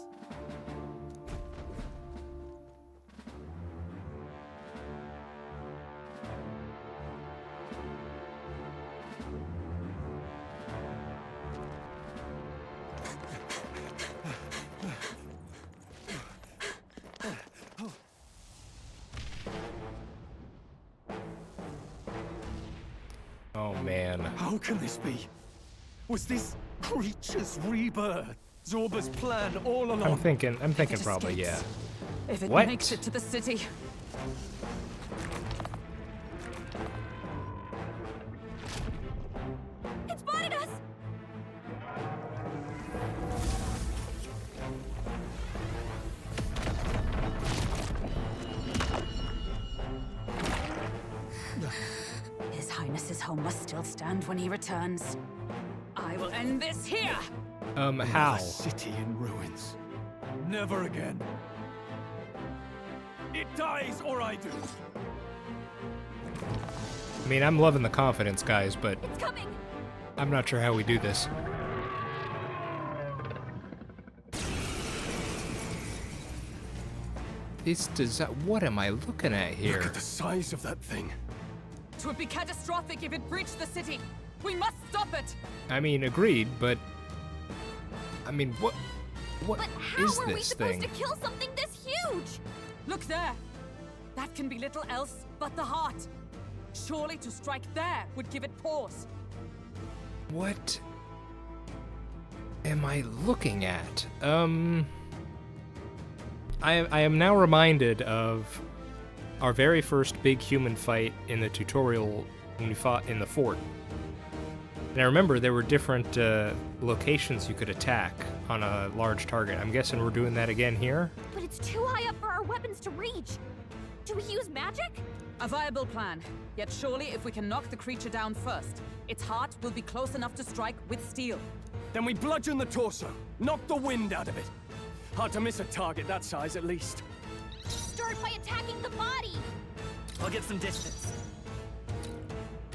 Oh man. How can this be? Was this creature's rebirth Zorba's plan all along? I'm thinking It probably, yeah. escapes. If it What? makes it to the city. It spotted us! His Highness's home must still stand when he returns. I will end this here! How? Another city in ruins. Never again. It dies or I do. I mean, I'm loving the confidence, guys, but It's coming! I'm not sure how we do this. What am I looking at Look here? at the size of that thing. It would be catastrophic if it breached the city. We must stop it! I mean, agreed, but I mean, what But how is are we this supposed thing? to kill something this huge? Look there! That can be little else but the heart. Surely to strike there would give it pause. What am I looking at? I am now reminded of our very first big human fight in the tutorial when we fought in the fort. And I remember there were different locations you could attack on a large target. I'm guessing we're doing that again here? But it's too high up for our weapons to reach. Do we use magic? A viable plan. Yet surely if we can knock the creature down first, its heart will be close enough to strike with steel. Then we bludgeon the torso. Knock the wind out of it. Hard to miss a target that size, at least. Start by attacking the body. I'll get some distance.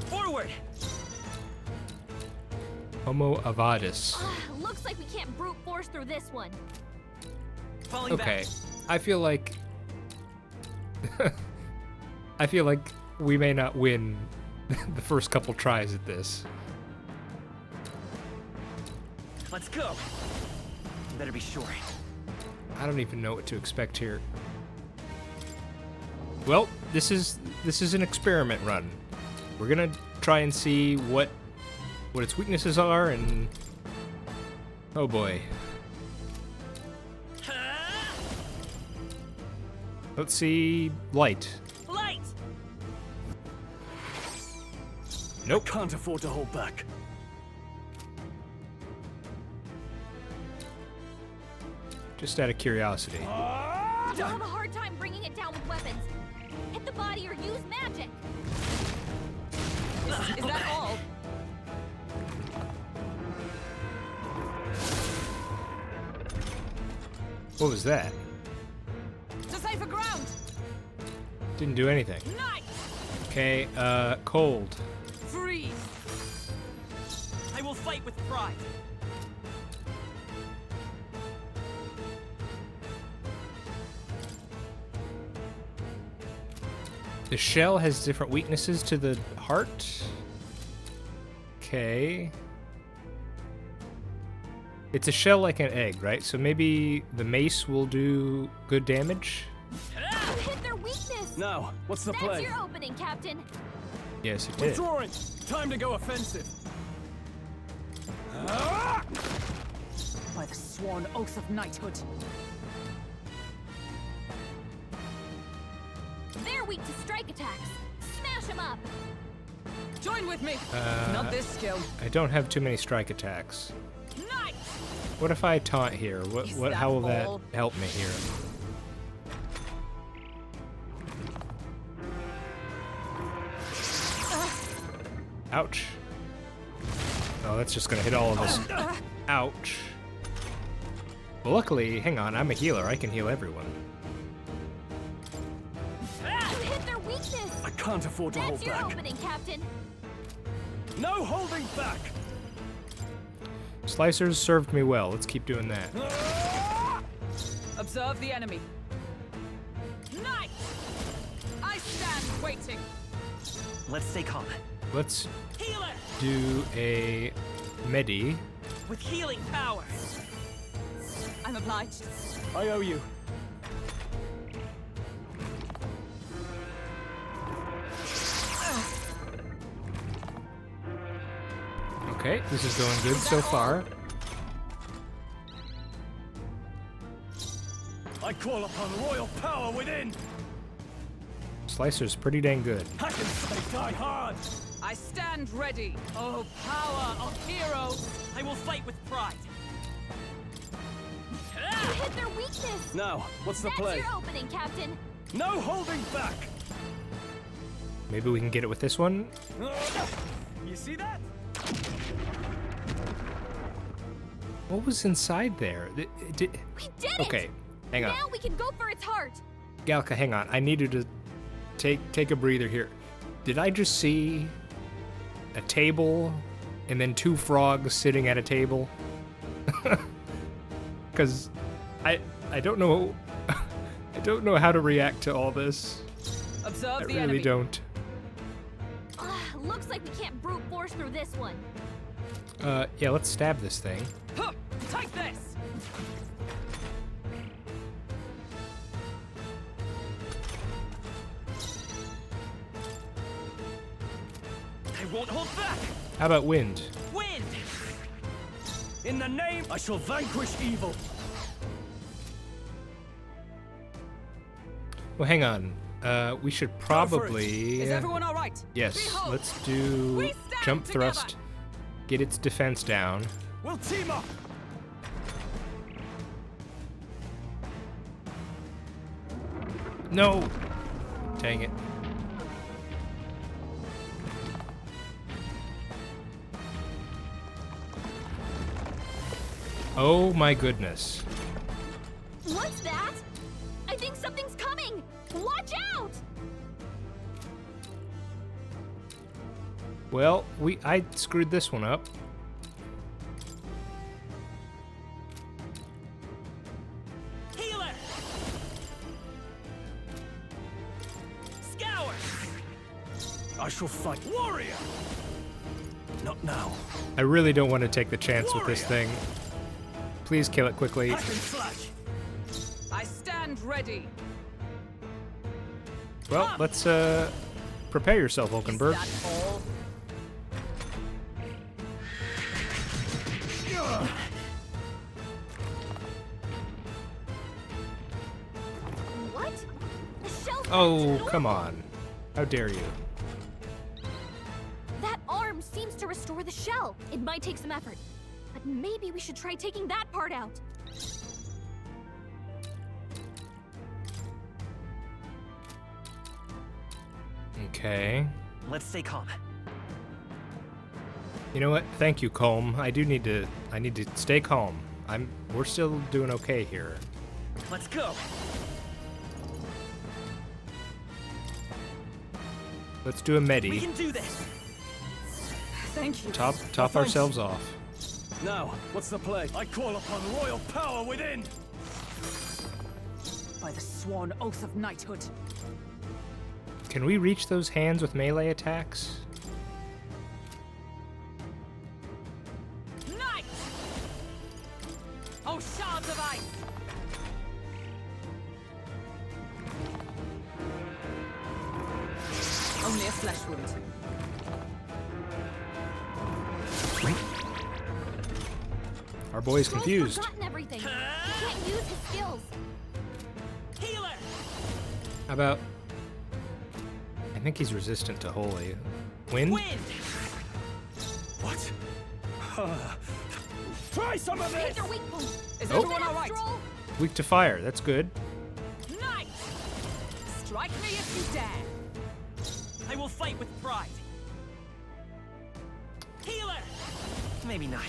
Forward! Homo avadis. Looks like we can't brute force through this one. Falling Okay, back. I feel like I feel like we may not win the first couple tries at this. Let's go. Better be sure. I don't even know what to expect here. Well, this is an experiment run. We're gonna try and see what its weaknesses are, and oh boy. Let's see, light. Light! Nope. Can't afford to hold back. Just out of curiosity. You'll have a hard time bringing it down with weapons. Hit the body or use magic. Is that all? What was that? To safer ground! Didn't do anything. Night! Okay, cold. Freeze! I will fight with pride. The shell has different weaknesses to the heart. Okay. It's a shell like an egg, right? So maybe the mace will do good damage? You hit their weakness. Now, what's the That's play? your opening, Captain. Yes, it did. Withdrawing. Time to go offensive. Ah! By the sworn oath of knighthood. They're weak to strike attacks. Smash them up. Join with me! Not this skill. I don't have too many strike attacks. Night! What if I taunt here? Is How will that all? that help me here? Ouch. Oh, that's just gonna hit all of us. Ouch. Well, luckily, hang on, I'm a healer. I can heal everyone. You hit their weakness. I can't afford to hold That's your back. opening, Captain. No holding back! Slicers served me well. Let's keep doing that. Observe the enemy. Knight! I stand waiting. Let's stay calm. Let's Healer! do a medi. With healing power! I'm obliged. I owe you. Okay, this is going good so far. I call upon royal power within! Slicer's pretty dang good. Hack and slay die hard! I stand ready. Oh, power of heroes! I will fight with pride! You hit their weakness! Now, what's the That's play? your opening, Captain! No holding back! Maybe we can get it with this one. You see that? What was inside there? We did it! Okay, hang on. Now we can go for its heart! Galka, hang on. I need you to take a breather here. Did I just see a table and then two frogs sitting at a table? Because I don't know I don't know how to react to all this. Observe I the really enemy. don't. Looks like we can't brute force through this one. Yeah, let's stab this thing. Huh, take this! I won't hold back! How about wind? Wind! In the name, I shall vanquish evil. Well, hang on. We should probably... Is everyone all right? Yes, Behold, let's do we stand jump together. thrust. Get its defense down. We'll team up! No! Dang it. Oh my goodness. What's that? I think something's coming! Watch out! Well, I screwed this one up. Healer! Scour! I shall fight. Warrior! Not now. I really don't want to take the chance with this thing. Please kill it quickly. Hack and slash! I stand ready. Well, let's prepare yourself, Hulkenberg. Is that all? What? The shell Oh, crashed come normal. on. How dare you? That arm seems to restore the shell. It might take some effort. But maybe we should try taking that part out. Okay. Let's stay calm. You know what? Thank you, Colm. I need to stay calm. We're still doing okay here. Let's go! Let's do a We medi. can do this! Thank you. Top thanks. ourselves off. Now, what's the play? I call upon royal power within! By the sworn oath of knighthood. Can we reach those hands with melee attacks? Knight! Oh, shards of ice! Only a flesh wound. Our boy's Troll's confused. forgotten everything. He can't use his skills. Healer! How about... I think he's resistant to holy. Wind? Wind! What? Try some of Hit this! your weak point. Is Oh. everyone all right? Stroll. Weak to fire. That's good. Knight! Strike me if you dare. I will fight with pride! Healer! Maybe not.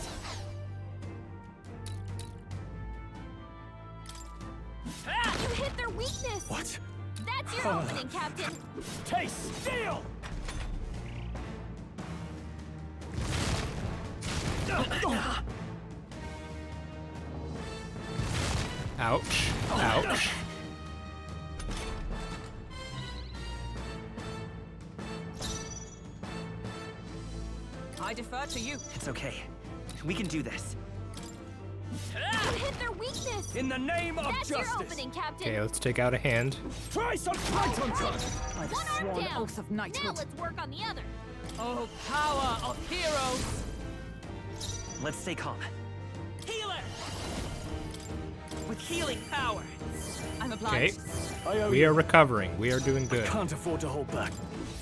You hit their weakness. What? That's your opening, Captain. Taste steel! Ouch. Ouch. I defer to you. It's okay. We can do this. You hit their weakness! In the name of That's justice! your opening, Captain! Okay, let's take out a hand. Try some fight on time! By the One arm sworn down! oath of Now knighthood. let's work on the other! Oh, power of heroes! Let's stay calm. Healer! With healing power. I'm Okay, obliged. we are recovering. We are doing good. Can't afford to hold back.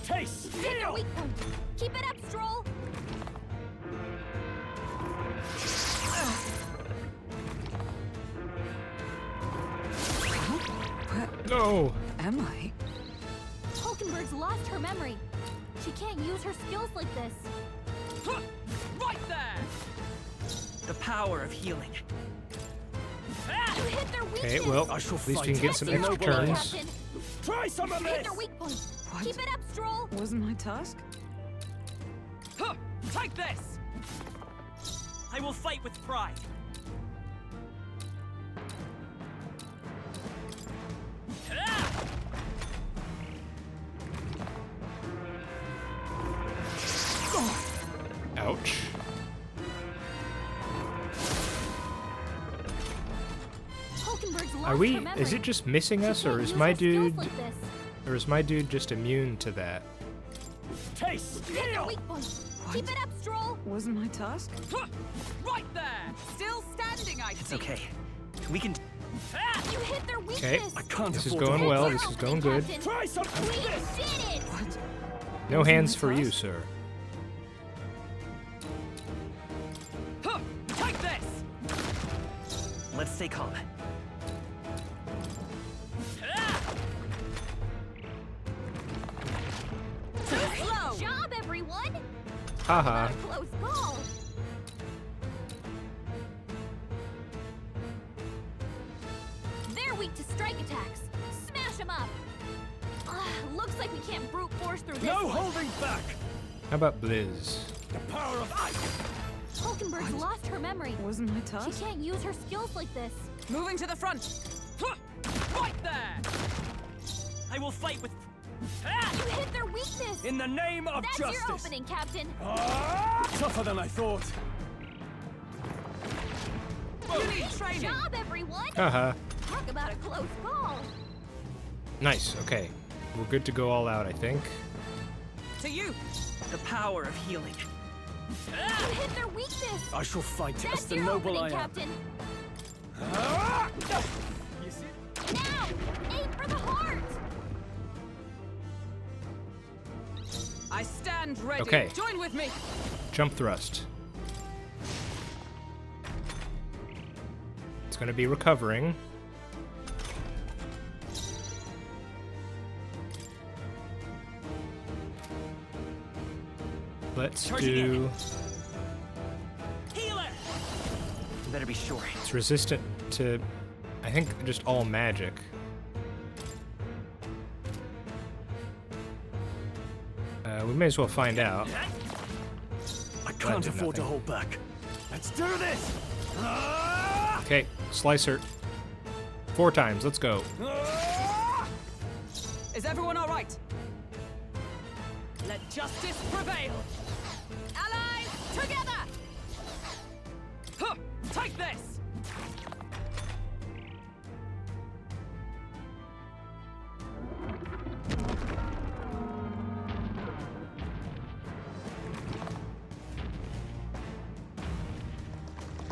Taste! Hit their weak point! Keep it up, Stroll! No! Am I? Hulkenberg's lost her memory. She can't use her skills like this. Right there! The power of healing. You hit their weakness! Okay, well, I shall at least fight you can get That's some your extra opening, turns. Captain! Try some of Hit this! their weak point! What? Keep it up, Stroll! Wasn't my task? Take this! I will fight with pride. Ouch. Hulkenberg's lost Are we? her memory. Is it just missing us, She or can't is use my her skills dude, like this. or is my dude just immune to that? Taste! Hit their weak point! Keep it up, Stroll! Wasn't my task? Right there! Still standing, I It's see. okay. We can. You hit their weakness! Okay, I can't this is afford to going hold well. back. This is going good. Try some of We this! did it! What? No hands for you, sir. Take this! Let's stay calm. Good job, everyone! Haha. Close call! They're weak to strike attacks. Smash them up! Looks like we can't brute force through this No one. holding back! How about Blizz? The power of ice! Hulkenberg's lost her memory. Wasn't my She task? can't use her skills like this. Moving to the front. Right there! I will fight with. You hit their weakness! In the name of That's justice! your opening, Captain! Tougher than I thought. You need Good training. job, everyone! Haha. Talk about a close call! Nice. Okay, we're good to go all out, I think. To you. The power of healing. You hit their weakness! I shall fight as That's the your noble opening, I am. Captain! You see? Now! Aim for the heart! I stand ready. Okay. Join with me. Jump thrust. It's gonna be recovering. Let's Charging do. Healer! You better be sure. It's resistant to, I think, just all magic. We may as well find out. I can't did afford to nothing. hold back. Let's do this! Okay, Slicer. 4 times, let's go. Is everyone all right? Let justice prevail. Allies, together! Take this!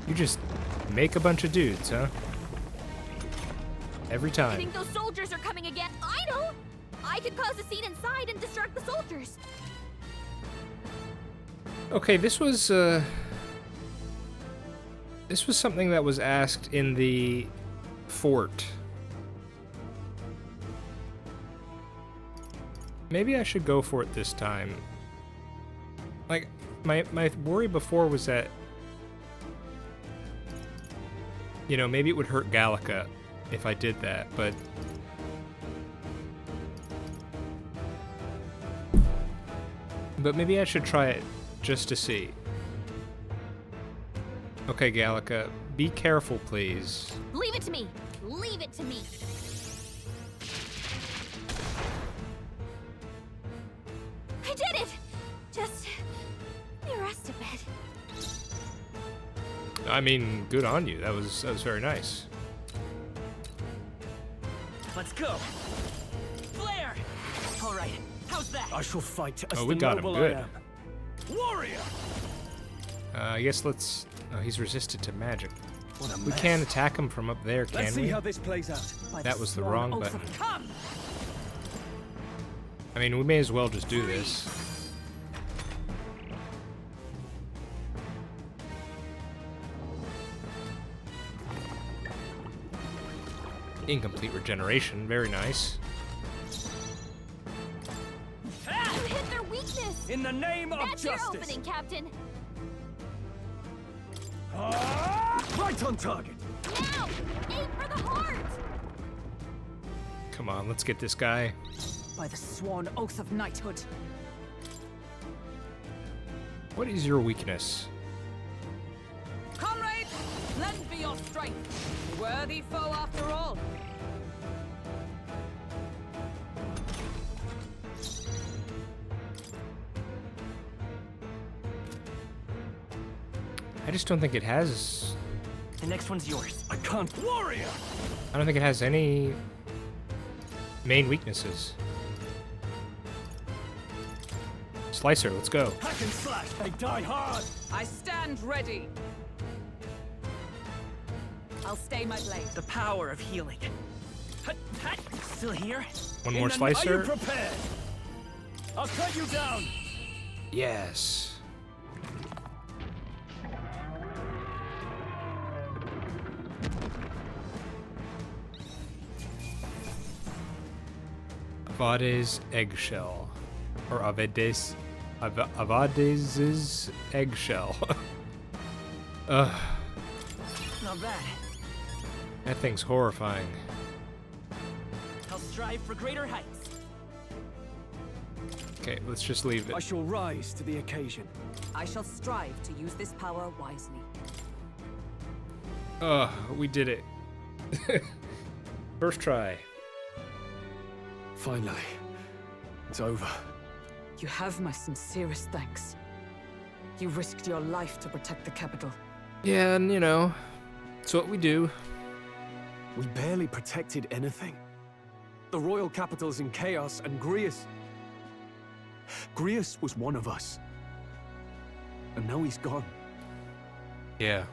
You just make a bunch of dudes, huh? Every I time. think those soldiers are coming again. I know! I could cause a scene inside and distract the soldiers. Okay, this was something that was asked in the fort. Maybe I should go for it this time. Like, my worry before was that, you know, maybe it would hurt Gallica if I did that, but maybe I should try it just to see. Okay, Gallica, be careful, please. Leave it to me. Leave it to me. I did it! Just be rest a bit. I mean, good on you. That was very nice. Let's go. Flare! All right, how's that? I shall fight as Oh, we the got him noble good. I am. Warrior! I guess let's... Oh, he's resistant to magic. What a We mess. can't attack him from up there, can Let's we? see how this plays out. By That was the sworn wrong oath button. of- Come! I mean, we may as well just do this. Incomplete regeneration, very nice. You hit their weakness! In the name of That's your justice. opening, Captain! Right on target. Now! Aim for the heart! Come on, let's get this guy. By the sworn oath of knighthood. What is your weakness? Comrades, lend me your strength. Worthy foe after all. I just don't think it has... The next one's yours. I can't. Warrior! I don't think it has any main weaknesses. Slicer, let's go. Hack and slash. They die hard. I stand ready. I'll stay my blade. The power of healing. Hut, hut. Still here? One more Are you slicer. prepared? I'll cut you down. Yes. Avade's eggshell. Or Avade's eggshell. Ugh, Not bad. that thing's horrifying. I'll strive for greater heights. Okay, let's just leave I it. shall rise to the occasion. I shall strive to use this power wisely. Ugh, we did it. First try. Finally, it's over. You have my sincerest thanks. You risked your life to protect the capital. Yeah, and you know, it's what we do. We barely protected anything. The royal capital's in chaos, and Grius was one of us. And now he's gone. Yeah.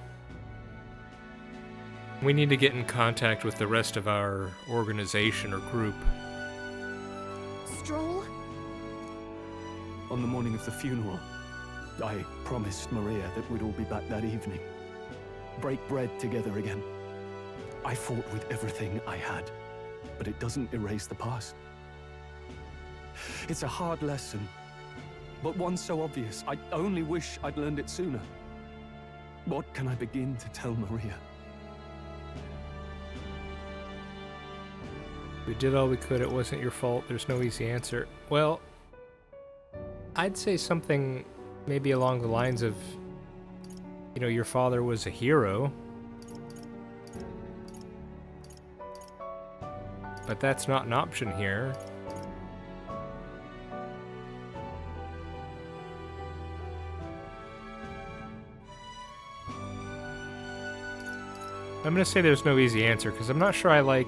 We need to get in contact with the rest of our organization or group. Stroll? On the morning of the funeral, I promised Maria that we'd all be back that evening. Break bread together again. I fought with everything I had, but it doesn't erase the past. It's a hard lesson, but one so obvious. I only wish I'd learned it sooner. What can I begin to tell Maria? We did all we could, it wasn't your fault, there's no easy answer. Well, I'd say something maybe along the lines of, you know, your father was a hero. But that's not an option here. I'm gonna say there's no easy answer, because I'm not sure I like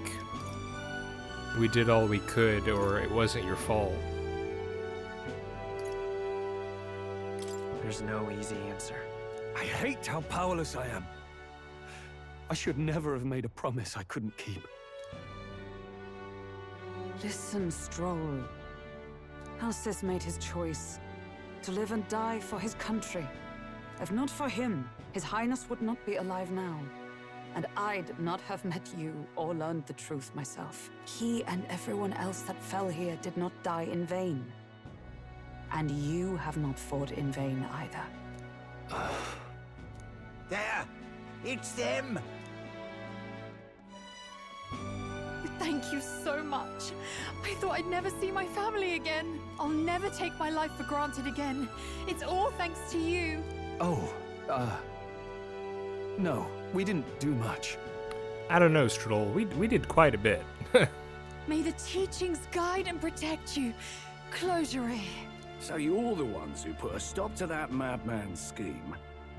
we did all we could, or it wasn't your fault. There's no easy answer. I hate how powerless I am. I should never have made a promise I couldn't keep. Listen, Stroll. Alcest made his choice. To live and die for his country. If not for him, His Highness would not be alive now. And I'd not have met you or learned the truth myself. He and everyone else that fell here did not die in vain. And you have not fought in vain either. There! It's them! Thank you so much. I thought I'd never see my family again. I'll never take my life for granted again. It's all thanks to you. Oh, no, we didn't do much. I don't know, Stroll. We did quite a bit. May the teachings guide and protect you. Closure. So you're the ones who put a stop to that madman's scheme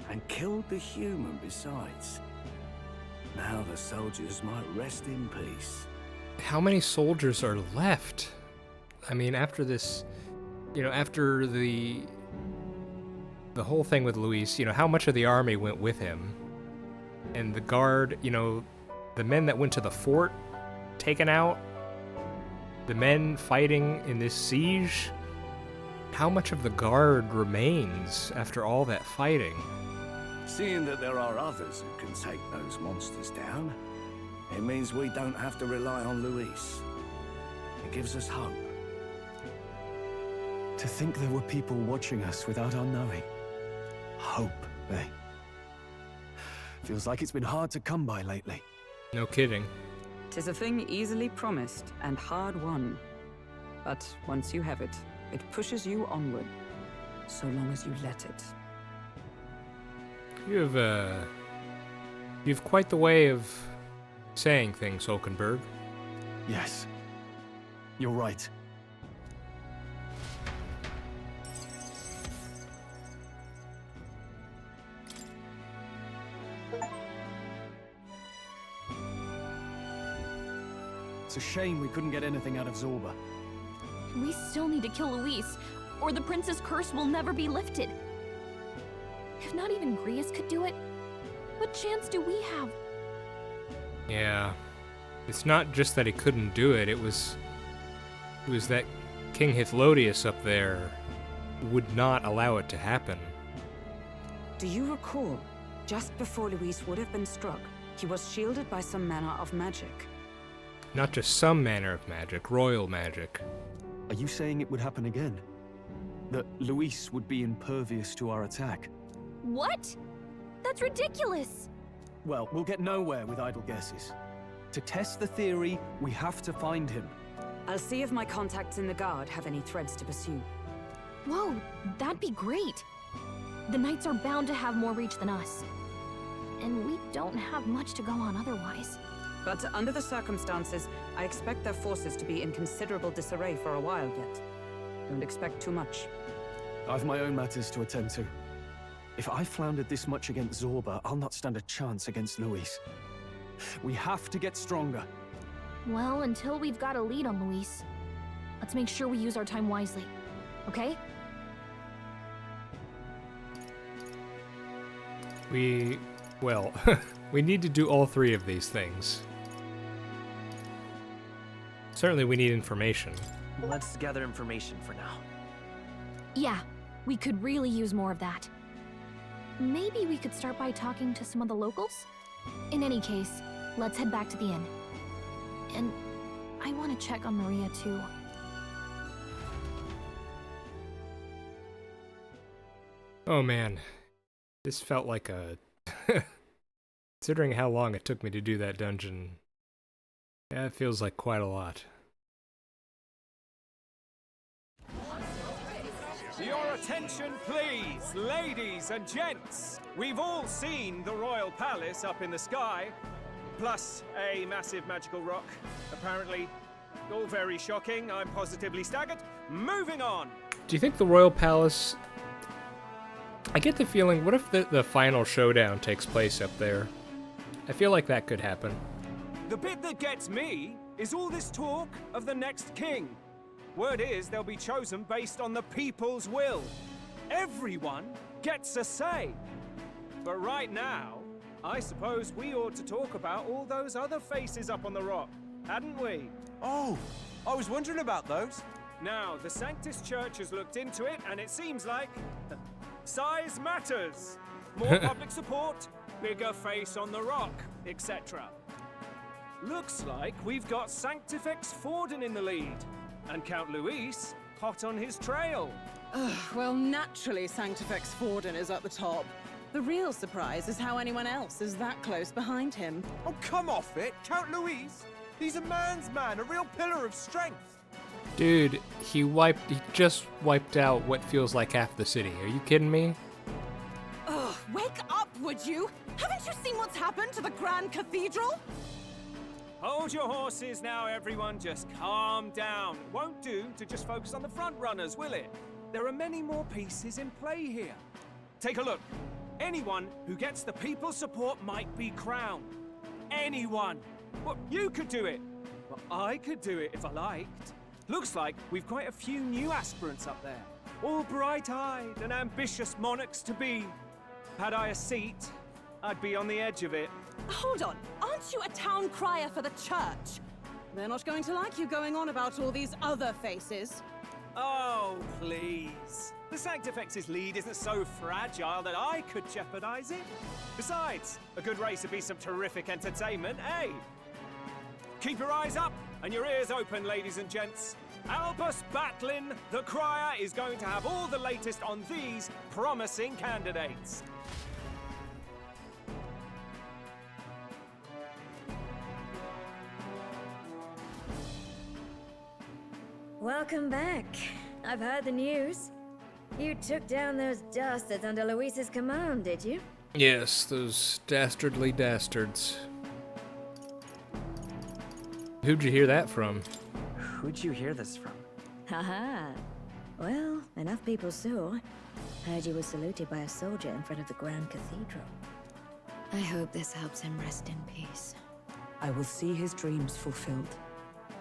and killed the human besides. Now the soldiers might rest in peace. How many soldiers are left? I mean, after this, after the whole thing with Luis, how much of the army went with him? And the guard, the men that went to the fort, taken out? The men fighting in this siege? How much of the guard remains after all that fighting? Seeing that there are others who can take those monsters down, it means we don't have to rely on Luis. It gives us hope. To think there were people watching us without our knowing. Hope, eh? Feels like it's been hard to come by lately. No kidding. 'Tis a thing easily promised and hard won. But once you have it, it pushes you onward, so long as you let it. You have quite the way of saying things, Hulkenberg. Yes. You're right. It's a shame we couldn't get anything out of Zorba. We still need to kill Luis, or the prince's curse will never be lifted. If not even Grius could do it, what chance do we have? Yeah. It's not just that he couldn't do it, it was that King Hythlodius up there would not allow it to happen. Do you recall, just before Luis would have been struck, he was shielded by some manner of magic? Not just some manner of magic, royal magic. Are you saying it would happen again? That Luis would be impervious to our attack? What? That's ridiculous! Well, we'll get nowhere with idle guesses. To test the theory, we have to find him. I'll see if my contacts in the Guard have any threads to pursue. Whoa, that'd be great! The Knights are bound to have more reach than us. And we don't have much to go on otherwise. But under the circumstances, I expect their forces to be in considerable disarray for a while yet. Don't expect too much. I've my own matters to attend to. If I floundered this much against Zorba, I'll not stand a chance against Luis. We have to get stronger. Well, until we've got a lead on Luis, let's make sure we use our time wisely, okay? We need to do all three of these things. Certainly we need information. Let's gather information for now. Yeah, we could really use more of that. Maybe we could start by talking to some of the locals? In any case, let's head back to the inn. And I want to check on Maria too. Oh man, this felt like a... Considering how long it took me to do that dungeon, yeah, it feels like quite a lot. Your attention, please, ladies and gents. We've all seen the Royal Palace up in the sky, plus a massive magical rock, apparently. All very shocking, I'm positively staggered. Moving on! Do you think the Royal Palace... I get the feeling, what if the final showdown takes place up there? I feel like that could happen. The bit that gets me is all this talk of the next king. Word is they'll be chosen based on the people's will. Everyone gets a say. But right now, I suppose we ought to talk about all those other faces up on the rock, hadn't we? Oh, I was wondering about those. Now, the Sanctus Church has looked into it, and it seems like size matters. More public support, bigger face on the rock, etc. Looks like we've got Sanctifex Forden in the lead, and Count Luis hot on his trail. Well, naturally Sanctifex Forden is at the top. The real surprise is how anyone else is that close behind him. Oh, come off it, Count Luis. He's a man's man, a real pillar of strength. Dude, he just wiped out what feels like half the city. Are you kidding me? Ugh, wake up, would you? Haven't you seen what's happened to the Grand Cathedral? Hold your horses now, everyone. Just calm down. It won't do to just focus on the front runners, will it? There are many more pieces in play here. Take a look. Anyone who gets the people's support might be crowned. Anyone. Well, you could do it. Well, I could do it if I liked. Looks like we've quite a few new aspirants up there. All bright-eyed and ambitious monarchs-to-be. Had I a seat, I'd be on the edge of it. Hold on, aren't you a town crier for the church? They're not going to like you going on about all these other faces. Oh, please. The Sanctifex's lead isn't so fragile that I could jeopardize it. Besides, a good race would be some terrific entertainment, eh? Keep your eyes up and your ears open, ladies and gents. Albus Batlin, the crier, is going to have all the latest on these promising candidates. Welcome back. I've heard the news. You took down those dastards under Luis's command, did you? Yes, those dastardly dastards. Who'd you hear that from? Who'd you hear this from? Haha. Well, enough people saw. Heard you were saluted by a soldier in front of the Grand Cathedral. I hope this helps him rest in peace. I will see his dreams fulfilled.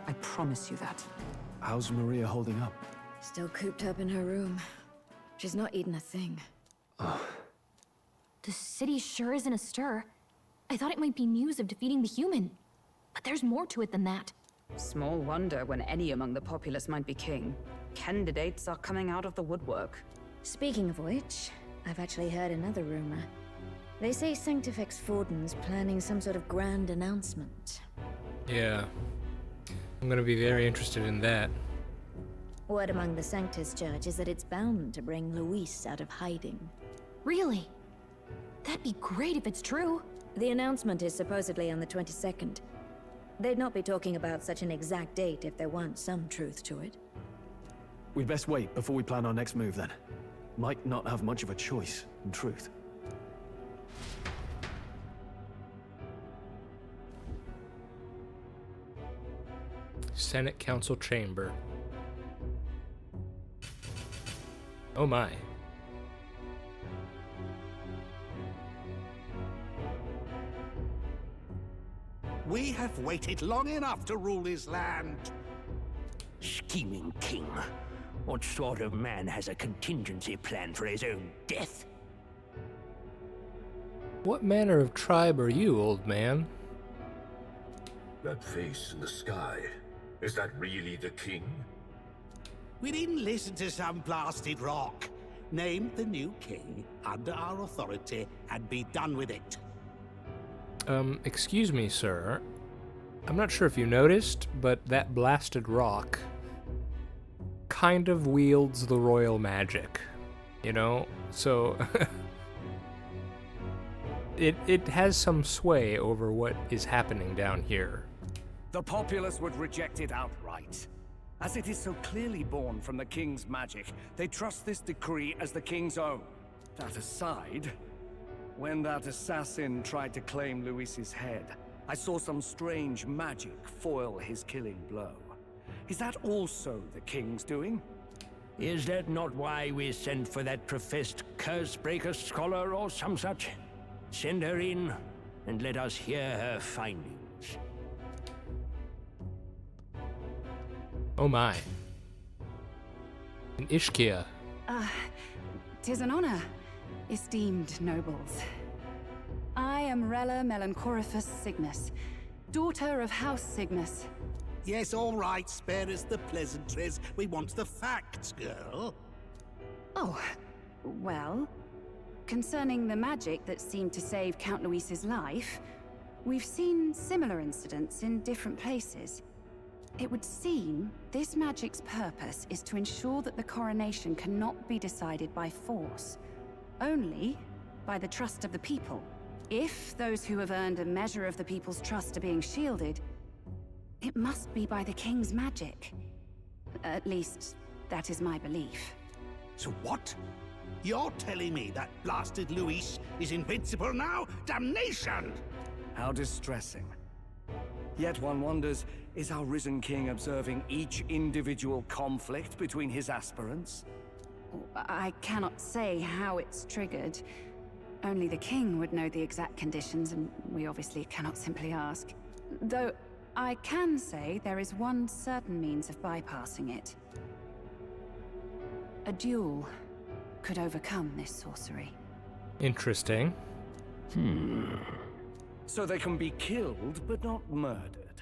I promise you that. How's Maria holding up? Still cooped up in her room. She's not eaten a thing. The city sure isn't astir. I thought it might be news of defeating the human. But there's more to it than that. Small wonder when any among the populace might be king. Candidates are coming out of the woodwork. Speaking of which, I've actually heard another rumor. They say Sanctifex Forden's planning some sort of grand announcement. Yeah. I'm gonna be very interested in that. Word among the Sanctus Church is that it's bound to bring Luis out of hiding. Really? That'd be great if it's true. The announcement is supposedly on the 22nd. They'd not be talking about such an exact date if there weren't some truth to it. We'd best wait before we plan our next move then. Might not have much of a choice, in truth. Senate Council Chamber. Oh my. We have waited long enough to rule this land. Scheming king. What sort of man has a contingency plan for his own death? What manner of tribe are you, old man? That face in the sky, is that really the king? We didn't listen to some blasted rock. Name the new king under our authority and be done with it. Excuse me, sir. I'm not sure if you noticed, but that blasted rock kind of wields the royal magic, you know? So it has some sway over what is happening down here. The populace would reject it outright. As it is so clearly born from the king's magic, they trust this decree as the king's own. That aside, when that assassin tried to claim Luis's head, I saw some strange magic foil his killing blow. Is that also the king's doing? Is that not why we sent for that professed curse-breaker scholar or some such? Send her in, and let us hear her findings. Oh my. An Ishkia. Tis an honor, esteemed nobles. I am Rella Melanchorophus Cygnus, daughter of House Cygnus. Yes, all right, spare us the pleasantries. We want the facts, girl. Oh, well, concerning the magic that seemed to save Count Luis's life, we've seen similar incidents in different places. It would seem this magic's purpose is to ensure that the coronation cannot be decided by force, only by the trust of the people. If those who have earned a measure of the people's trust are being shielded, it must be by the king's magic. At least, that is my belief. So what? You're telling me that blasted Luis is invincible now? Damnation! How distressing. Yet one wonders, is our risen king observing each individual conflict between his aspirants? I cannot say how it's triggered. Only the king would know the exact conditions, and we obviously cannot simply ask. Though, I can say there is one certain means of bypassing it. A duel could overcome this sorcery. Interesting. So they can be killed, but not murdered.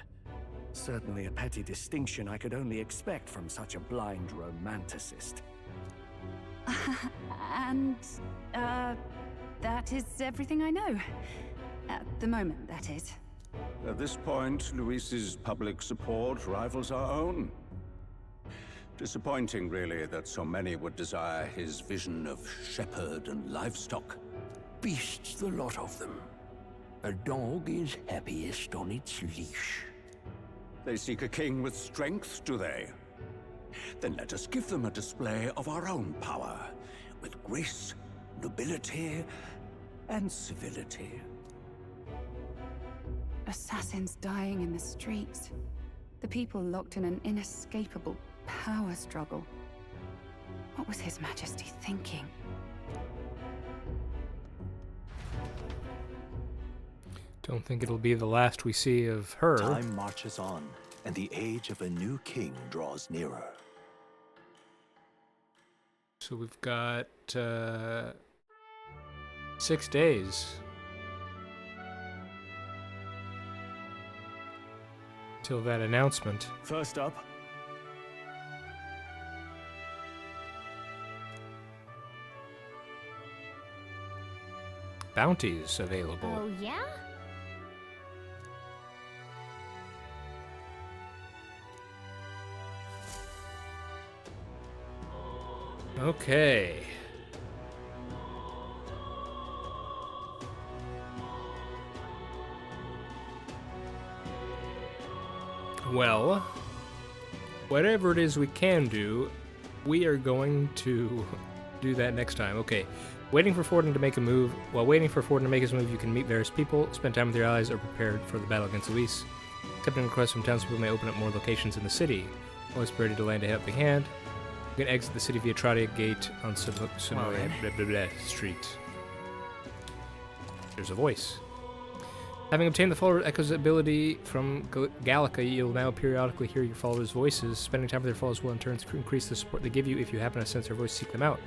Certainly a petty distinction I could only expect from such a blind romanticist. And, that is everything I know. At the moment, that is. At this point, Luis's public support rivals our own. Disappointing, really, that so many would desire his vision of shepherd and livestock. Beasts, the lot of them. A dog is happiest on its leash. They seek a king with strength, do they? Then let us give them a display of our own power, with grace, nobility, and civility. Assassins dying in the streets. The people locked in an inescapable power struggle. What was His Majesty thinking? Don't think it'll be the last we see of her. Time marches on, and the age of a new king draws nearer. So we've got 6 days till that announcement. First up, bounties available. Oh, yeah? Okay. Well, whatever it is we can do, we are going to do that next time. Okay. Waiting for Forden to make a move. While waiting for Forden to make his move, you can meet various people, spend time with your allies, or prepare for the battle against Luis. Accepting requests from townspeople may open up more locations in the city. Always be ready to lend a helping hand. You can exit the city via Tradia Gate on Senatorial Street. There's a voice. Having obtained the follower echoes ability from Gallica, you'll now periodically hear your followers' voices. Spending time with your followers will in turn increase the support they give you. If you happen to sense their voice, seek them out.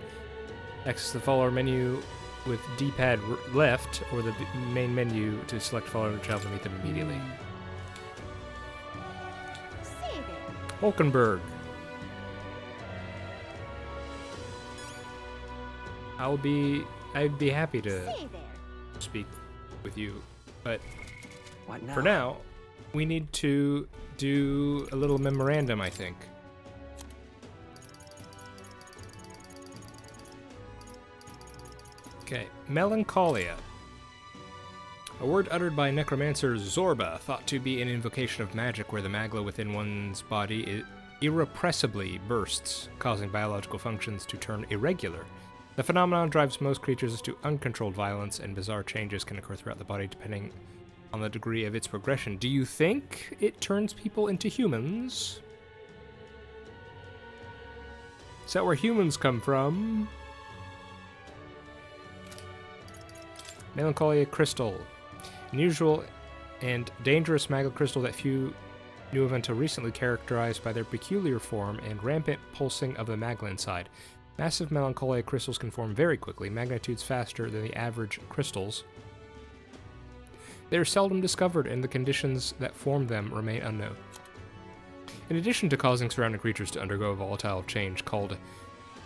Access the follower menu with D-pad left, or the main menu to select follower and travel to meet them immediately. Hulkenberg. I'd be happy to speak with you, but for now, we need to do a little memorandum, I think. Okay, Melancholia. A word uttered by necromancer Zorba, thought to be an invocation of magic where the magla within one's body irrepressibly bursts, causing biological functions to turn irregular. The phenomenon drives most creatures to uncontrolled violence, and bizarre changes can occur throughout the body depending on the degree of its progression. Do you think it turns people into humans? Is that where humans come from? Melancholia Crystal. Unusual and dangerous magma crystal that few knew of until recently, characterized by their peculiar form and rampant pulsing of the magma inside. Massive Melancholia crystals can form very quickly, magnitudes faster than the average crystals. They are seldom discovered, and the conditions that form them remain unknown. In addition to causing surrounding creatures to undergo a volatile change called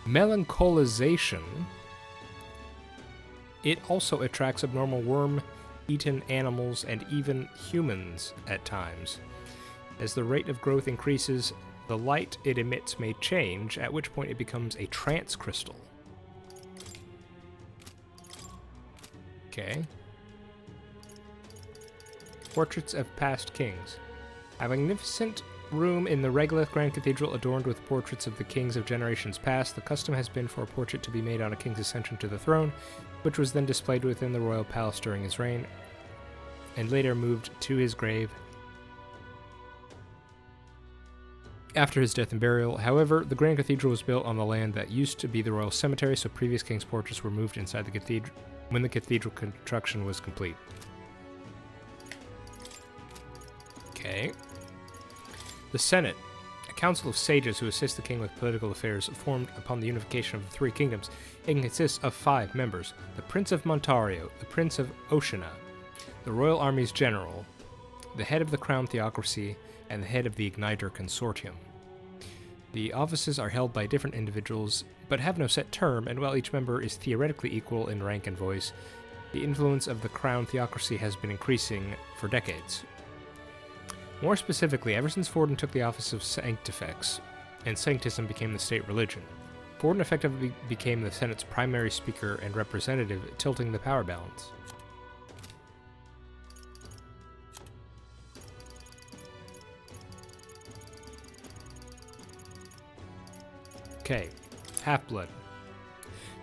melancholization, it also attracts abnormal worm-eaten animals and even humans at times. As the rate of growth increases, the light it emits may change, at which point it becomes a trance crystal. Okay. Portraits of Past Kings. A magnificent room in the Regolith Grand Cathedral adorned with portraits of the kings of generations past. The custom has been for a portrait to be made on a king's ascension to the throne, which was then displayed within the royal palace during his reign, and later moved to his grave after his death and burial. However, the Grand Cathedral was built on the land that used to be the royal cemetery, so previous king's portraits were moved inside the cathedral when the cathedral construction was complete. Okay. The Senate, a council of sages who assist the king with political affairs, formed upon the unification of the three kingdoms. It consists of 5 members: the Prince of Montario, the Prince of Oceana, the Royal Army's General, the head of the Crown Theocracy, and the head of the Igniter Consortium. The offices are held by different individuals, but have no set term, and while each member is theoretically equal in rank and voice, the influence of the Crown Theocracy has been increasing for decades. More specifically, ever since Forden took the office of Sanctifex, and Sanctism became the state religion, Forden effectively became the Senate's primary speaker and representative, tilting the power balance. Okay, Half-Blood.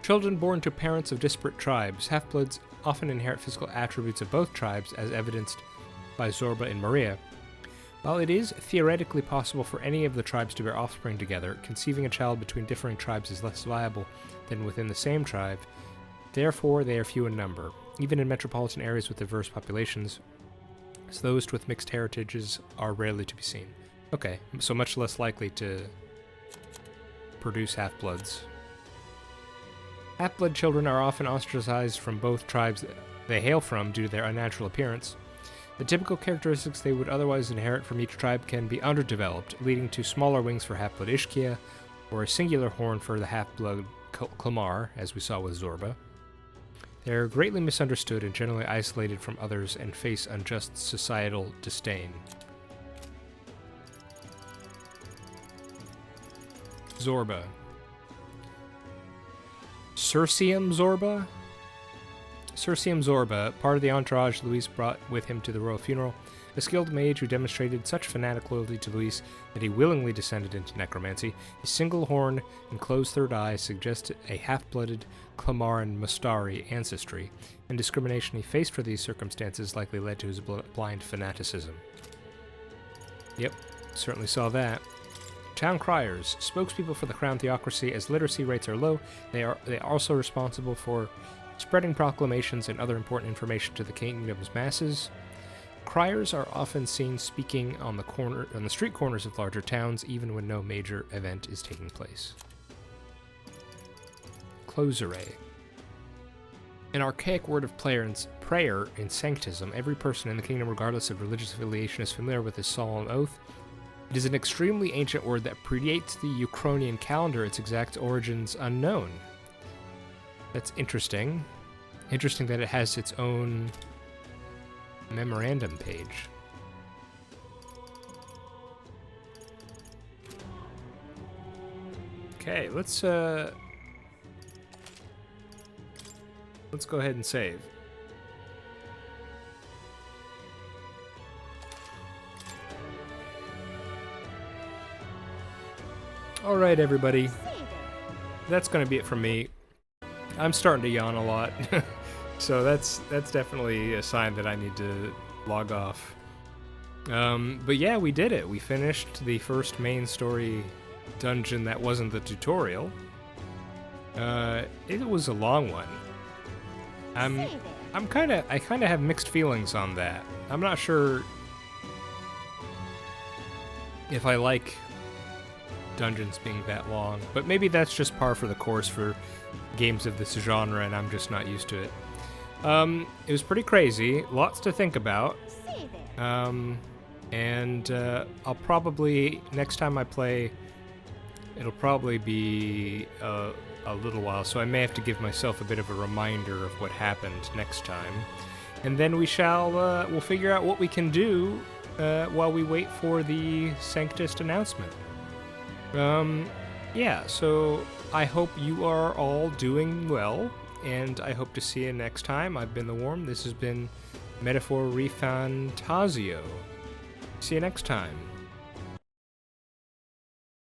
Children born to parents of disparate tribes, half-bloods often inherit physical attributes of both tribes, as evidenced by Zorba and Maria. While it is theoretically possible for any of the tribes to bear offspring together, conceiving a child between differing tribes is less viable than within the same tribe. Therefore, they are few in number. Even in metropolitan areas with diverse populations, so those with mixed heritages are rarely to be seen. Okay, so much less likely to produce half-bloods. Half-blood children are often ostracized from both tribes they hail from due to their unnatural appearance. The typical characteristics they would otherwise inherit from each tribe can be underdeveloped, leading to smaller wings for half-blood Ishkia, or a singular horn for the half-blood Klamar, as we saw with Zorba. They are greatly misunderstood and generally isolated from others and face unjust societal disdain. Zorba. Circeum Zorba? Circeum Zorba, part of the entourage Luis brought with him to the royal funeral, a skilled mage who demonstrated such fanatic loyalty to Luis that he willingly descended into necromancy. His single horn and closed third eye suggest a half-blooded Klamaran Mustari ancestry, and discrimination he faced for these circumstances likely led to his blind fanaticism. Yep, certainly saw that. Town criers, spokespeople for the Crown Theocracy. As literacy rates are low, they are also responsible for spreading proclamations and other important information to the kingdom's masses. Criers are often seen speaking on the street corners of larger towns, even when no major event is taking place. Closere. An archaic word of prayer in Sanctism. Every person in the kingdom, regardless of religious affiliation, is familiar with this solemn oath. It is an extremely ancient word that predates the Uchronian calendar, its exact origins unknown. That's interesting. Interesting that it has its own memorandum page. Okay, let's go ahead and save. Alright, everybody. That's going to be it from me. I'm starting to yawn a lot, so that's definitely a sign that I need to log off. But yeah, we did it. We finished the first main story dungeon that wasn't the tutorial. It was a long one. I kind of have mixed feelings on that. I'm not sure if I like dungeons being that long, but maybe that's just par for the course for games of this genre, and I'm just not used to it. It was pretty crazy, lots to think about, and I'll probably, next time I play, it'll probably be a little while, so I may have to give myself a bit of a reminder of what happened next time, and then we'll figure out what we can do while we wait for the Sanctist announcement. Yeah, so I hope you are all doing well, and I hope to see you next time. I've been The Worm. This has been Metaphor ReFantazio. See you next time.